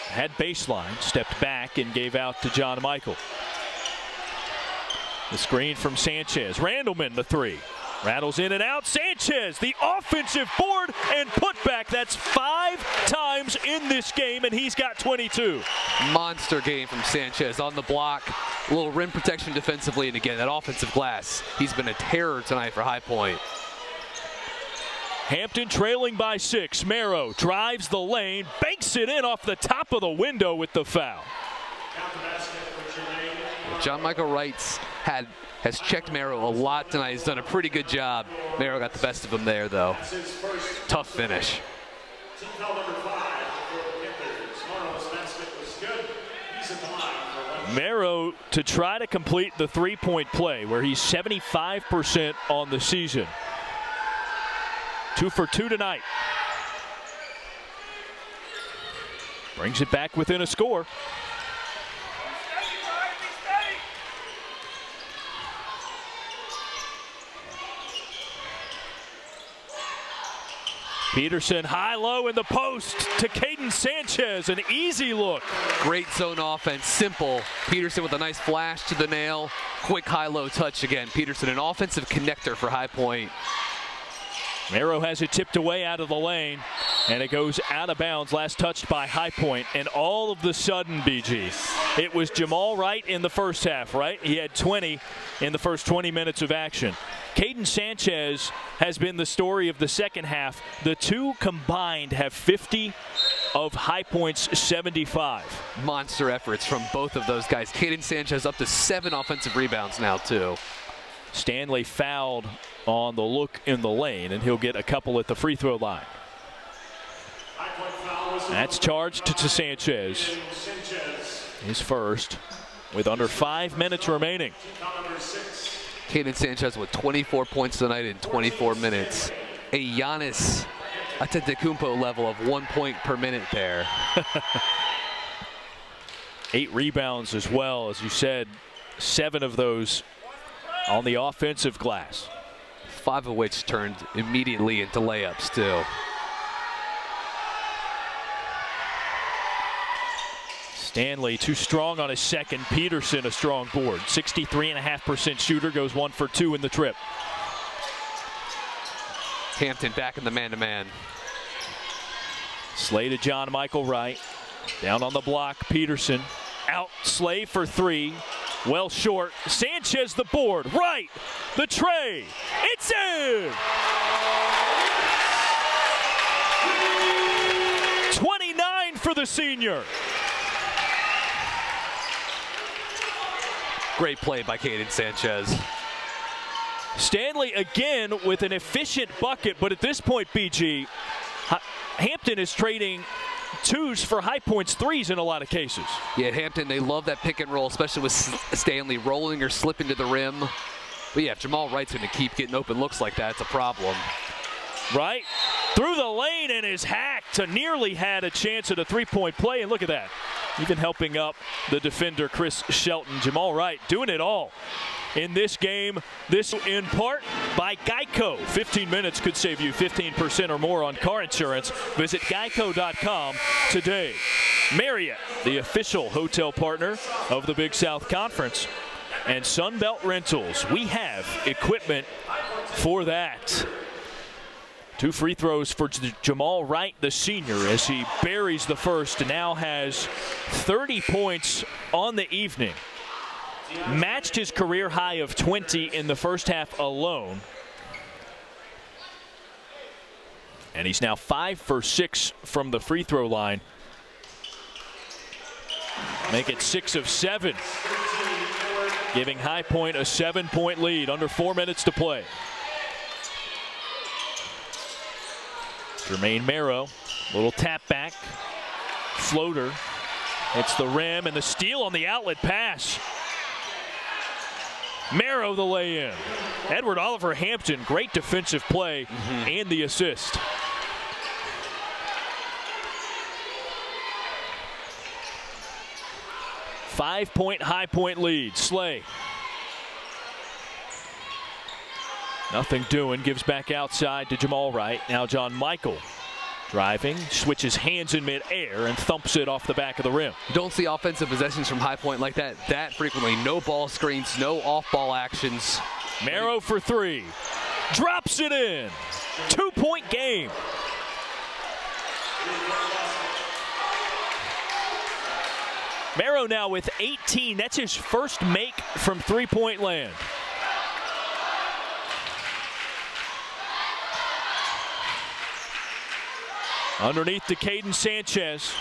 had baseline, stepped back, and gave out to John Michael. The screen from Sanchez. Randleman, the three. Rattles in and out. Sanchez, the offensive board and putback. That's 5 times in this game, and he's got 22. Monster game from Sanchez on the block. A little rim protection defensively, and again, that offensive glass. He's been a terror tonight for High Point. Hampton trailing by 6. Merrow drives the lane, banks it in off the top of the window with the foul. John Michael Wright has checked Merrow a lot tonight. He's done a pretty good job. Merrow got the best of him there, though. Tough finish. Merrow to try to complete the three-point play, where he's 75% on the season. 2 for 2 tonight. Brings it back within a score. Peterson high-low in the post to Caden Sanchez, an easy look. Great zone offense, simple. Peterson with a nice flash to the nail. Quick high-low touch again. Peterson, an offensive connector for High Point. Merrow has it tipped away out of the lane, and it goes out of bounds, last touched by High Point. And all of the sudden, BG, it was Jamal Wright in the first half, right? He had 20 in the first 20 minutes of action. Caden Sanchez has been the story of the second half. The two combined have 50 of High Point's 75. Monster efforts from both of those guys. Caden Sanchez up to 7 offensive rebounds now, too. Stanley fouled on the look in the lane, and he'll get a couple at the free throw line. That's charged to Sanchez. His first, with under 5 minutes remaining. Caden Sanchez with 24 points tonight in 24 minutes. A Giannis Antetokounmpo level of 1 point per minute there. 8 rebounds as well, as you said, 7 of those on the offensive glass. 5 of which turned immediately into layups, too. Stanley too strong on his second. Peterson a strong board. 63.5% shooter, goes 1 for 2 in the trip. Hampton back in the man-to-man. Slay to John Michael Wright. Down on the block, Peterson. Out, Slay for 3. Well short. Sanchez the board. Right. The tray. It's in! 29 for the senior. Great play by Caden Sanchez. Stanley again with an efficient bucket, but at this point, BG, Hampton is trading 2s for High Point's 3s in a lot of cases. Yeah, Hampton, they love that pick and roll, especially with Stanley rolling or slipping to the rim. But yeah, if Jamal Wright's going to keep getting open looks like that, it's a problem. Right? Through the lane and is hacked to nearly had a chance at a three-point play, and look at that. Even helping up the defender, Chris Shelton. Jamal Wright doing it all in this game. This in part by Geico. 15 minutes could save you 15% or more on car insurance. Visit geico.com today. Marriott, the official hotel partner of the Big South Conference, and Sunbelt Rentals. We have equipment for that. 2 free throws for Jamal Wright, the senior, as he buries the first and now has 30 points on the evening. Matched his career high of 20 in the first half alone. And he's now 5 for 6 from the free throw line. Make it 6 of 7. Giving High Point a 7-point lead, under 4 minutes to play. Jermaine Merrow, little tap back, floater, hits the rim, and the steal on the outlet pass. Merrow the lay-in. Edward Oliver Hampton, great defensive play and the assist. Five-point High Point lead. Slay. Nothing doing, gives back outside to Jamal Wright. Now John Michael driving, switches hands in midair and thumps it off the back of the rim. Don't see offensive possessions from High Point like that frequently. No ball screens, no off-ball actions. Marrow for three. Drops it in. 2-point game. Marrow now with 18. That's his first make from three-point land. Underneath to Caden Sanchez.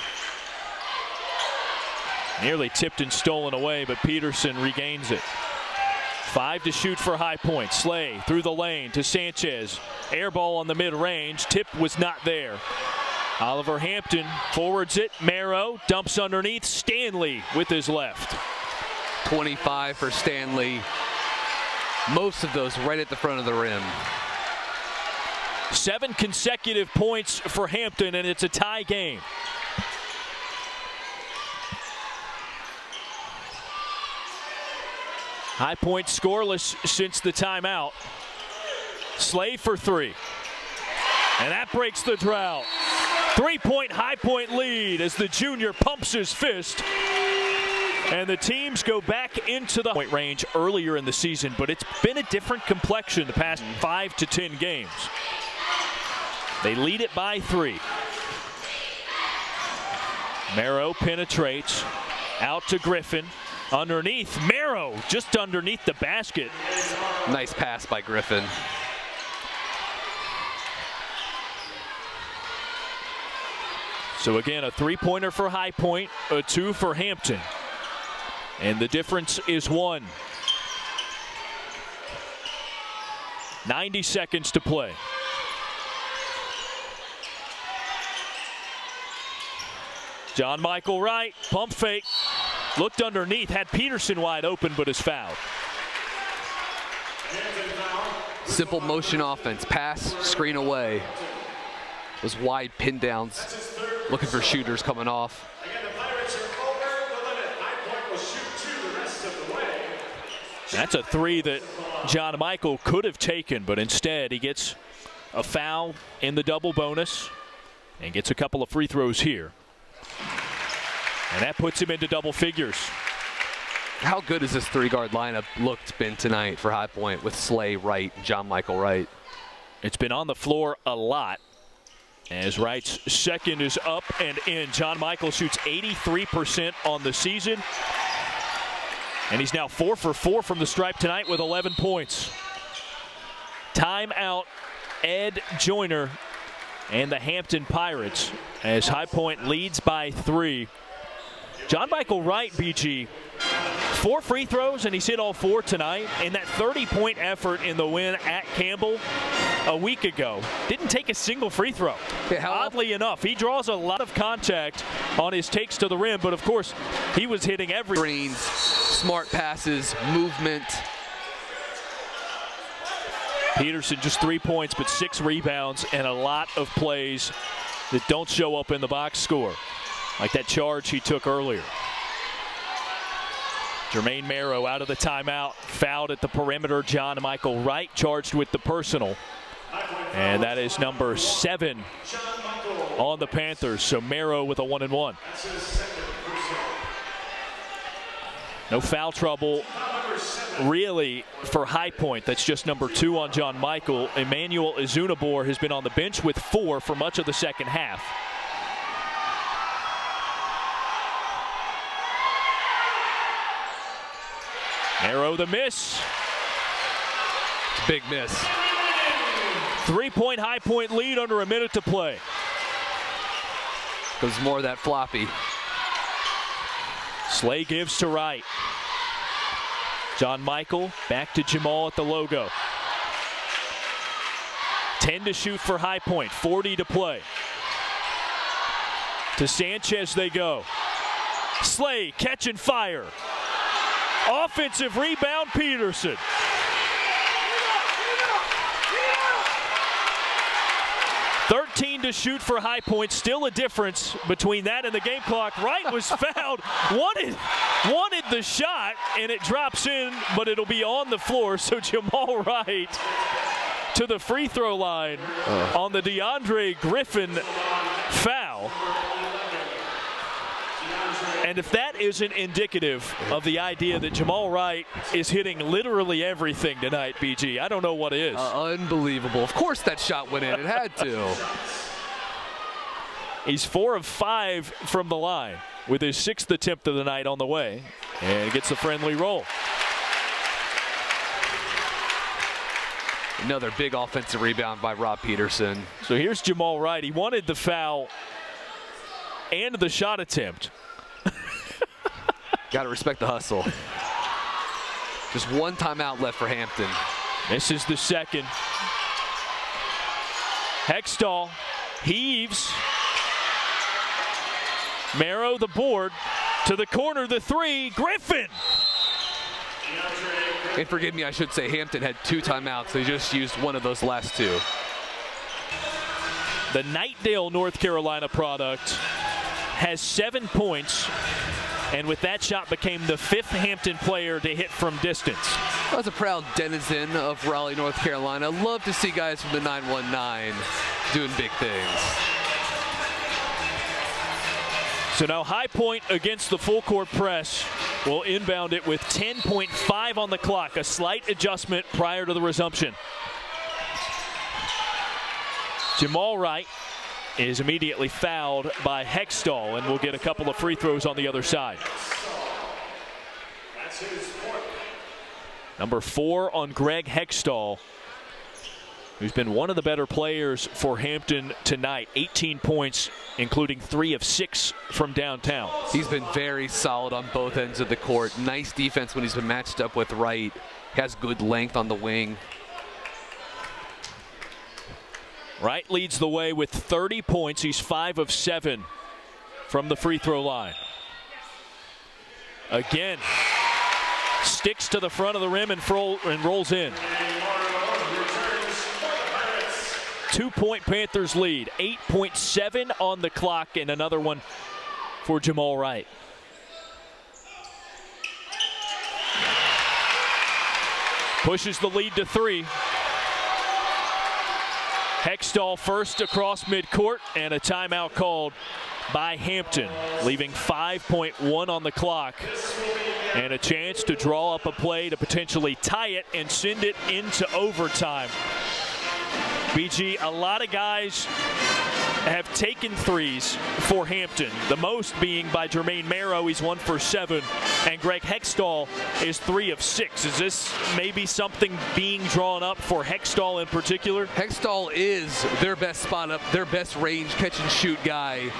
Nearly tipped and stolen away, but Peterson regains it. 5 to shoot for High Point. Slay through the lane to Sanchez. Air ball on the mid-range. Tip was not there. Oliver Hampton forwards it. Marrow dumps underneath. Stanley with his left. 25 for Stanley. Most of those right at the front of the rim. 7 consecutive points for Hampton, and it's a tie game. High Point scoreless since the timeout. Slay for three. And that breaks the drought. 3-point High Point lead as the junior pumps his fist. And the teams go back into the point range earlier in the season, but it's been a different complexion the past 5 to 10 games. They lead it by 3. Marrow penetrates out to Griffin. Underneath, Marrow just underneath the basket. Nice pass by Griffin. So again, a 3-pointer for High Point, a 2 for Hampton. And the difference is 1. 90 seconds to play. John Michael Wright, pump fake, looked underneath, had Peterson wide open, but is fouled. Simple motion offense, pass, screen away. Those wide pin downs, looking for shooters coming off. That's a 3 that John Michael could have taken, but instead he gets a foul in the double bonus and gets a couple of free throws here. And that puts him into double figures. How good has this 3-guard lineup been tonight for High Point with Slay, Wright, John Michael Wright? It's been on the floor a lot. As Wright's second is up and in. John Michael shoots 83% on the season. And he's now 4 for 4 from the stripe tonight with 11 points. Timeout, Ed Joyner and the Hampton Pirates as High Point leads by 3. John Michael Wright, BG, 4 free throws, and he's hit all 4 tonight. And that 30-point effort in the win at Campbell a week ago didn't take a single free throw. Oddly enough, he draws a lot of contact on his takes to the rim, but of course, he was hitting every screens, smart passes, movement. Peterson just 3 points, but 6 rebounds and a lot of plays that don't show up in the box score, like that charge he took earlier. Jermaine Marrow out of the timeout, fouled at the perimeter. John Michael Wright charged with the personal. And that is number 7 on the Panthers. So Marrow with a 1-and-1. No foul trouble really for High Point. That's just number 2 on John Michael. Emmanuel Izunabor has been on the bench with 4 for much of the second half. Marrow the miss. Big miss. 3-point High Point lead under a minute to play. There's more of that floppy. Slay gives to Wright. John Michael back to Jamal at the logo. 10 to shoot for High Point, 40 to play. To Sanchez they go. Slay catch and fire. Offensive rebound, Peterson. $13 to shoot for High Point. Still a difference between that and the game clock. Wright was fouled. Wanted the shot, and it drops in, but it'll be on the floor. So Jamal Wright to the free throw line on the DeAndre Griffin foul. And if that isn't indicative of the idea that Jamal Wright is hitting literally everything tonight, BG, I don't know what is. Unbelievable. Of course that shot went in. It had to. He's 4 of 5 from the line with his 6th attempt of the night on the way. And gets a friendly roll. Another big offensive rebound by Rob Peterson. So here's Jamal Wright. He wanted the foul and the shot attempt. Got to respect the hustle. Just one timeout left for Hampton. This is the second. Heckstall heaves. Marrow the board. To the corner, the 3. Griffin! And forgive me, I should say Hampton had 2 timeouts. They just used one of those last 2. The Knightdale, North Carolina product has 7 points, and with that shot became the 5th Hampton player to hit from distance. As a proud denizen of Raleigh, North Carolina, love to see guys from the 919 doing big things. So now High Point against the full court press will inbound it with 10.5 on the clock, a slight adjustment prior to the resumption. Jamal Wright is immediately fouled by Heckstall and will get a couple of free throws on the other side. Number 4 on Greg Heckstall, who's been one of the better players for Hampton tonight. 18 points, including 3 of 6 from downtown. He's been very solid on both ends of the court. Nice defense when he's been matched up with Wright. Has good length on the wing. Wright leads the way with 30 points. He's 5 of 7 from the free throw line. Again, sticks to the front of the rim and rolls in. 2-point Panthers lead. 8.7 on the clock, and another one for Jamal Wright. Pushes the lead to 3. Heckstall first across midcourt, and a timeout called by Hampton, leaving 5.1 on the clock and a chance to draw up a play to potentially tie it and send it into overtime. BG, a lot of guys have taken threes for Hampton, the most being by Jermaine Marrow. He's 1 for 7, and Greg Heckstall is 3 of 6. Is this maybe something being drawn up for Heckstall in particular? Heckstall is their best spot up, their best range catch and shoot guy.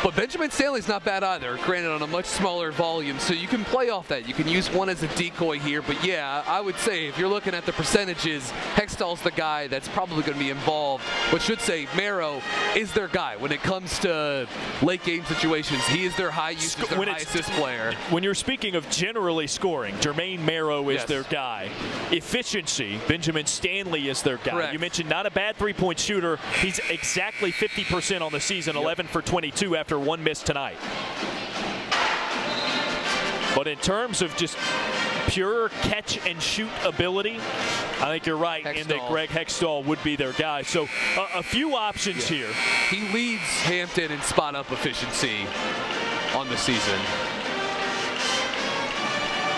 But Benjamin Stanley's not bad either, granted on a much smaller volume, so you can play off that. You can use one as a decoy here, but yeah, I would say if you're looking at the percentages, Heckstall's the guy that's probably going to be involved, but should say Marrow is their guy when it comes to late game situations. He is their high usage, their high assist player. When you're speaking of generally scoring, Jermaine Marrow is their guy. Efficiency, Benjamin Stanley is their guy. Correct. You mentioned not a bad three-point shooter. He's exactly 50% on the season, 11 for 22 after one miss tonight. But in terms of just pure catch and shoot ability, I think you're right in that Greg Heckstall would be their guy. So a few options here. He leads Hampton in spot up efficiency on the season.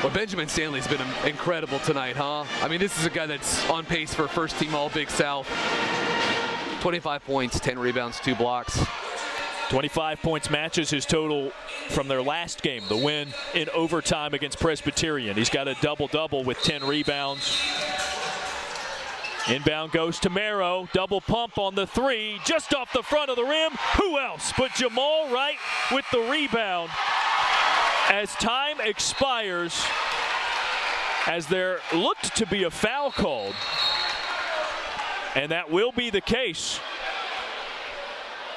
Well, Benjamin Stanley's been incredible tonight, huh? I mean, this is a guy that's on pace for first team All Big South. 25 points, 10 rebounds, 2 blocks. 25 points matches his total from their last game, the win in overtime against Presbyterian. He's got a double-double with 10 rebounds. Inbound goes to Marrow. Double pump on the 3, just off the front of the rim. Who else but Jamal Wright with the rebound as time expires, as there looked to be a foul called. And that will be the case.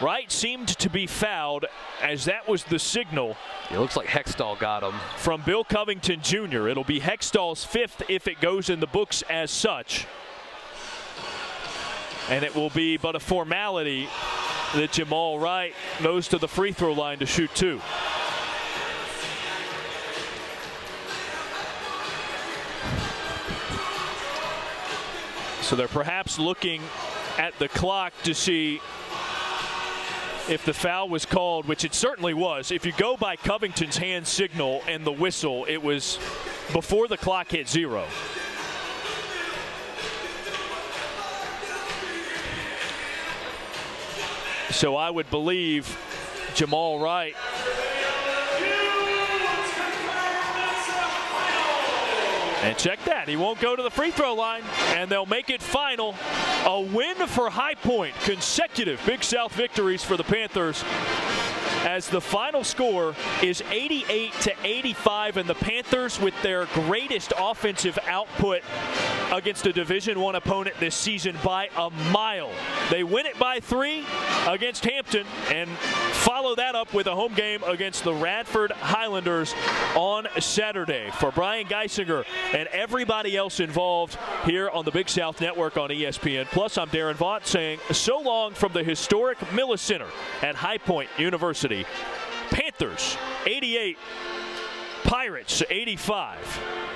Wright seemed to be fouled, as that was the signal. It looks like Heckstall got him. From Bill Covington Jr. It'll be Heckstall's 5th if it goes in the books as such. And it will be but a formality that Jamal Wright goes to the free throw line to shoot 2. So they're perhaps looking at the clock to see if the foul was called, which it certainly was. If you go by Covington's hand signal and the whistle, it was before the clock hit 0. So I would believe Jamal Wright and check that, he won't go to the free throw line, and they'll make it final. A win for High Point, consecutive Big South victories for the Panthers, as the final score is 88-85, and the Panthers with their greatest offensive output against a Division I opponent this season by a mile. They win it by 3 against Hampton and follow that up with a home game against the Radford Highlanders on Saturday. For Brian Geisinger and everybody else involved here on the Big South Network on ESPN Plus, I'm Darren Vaught saying so long from the historic Millis Center at High Point University. Panthers 88, Pirates 85.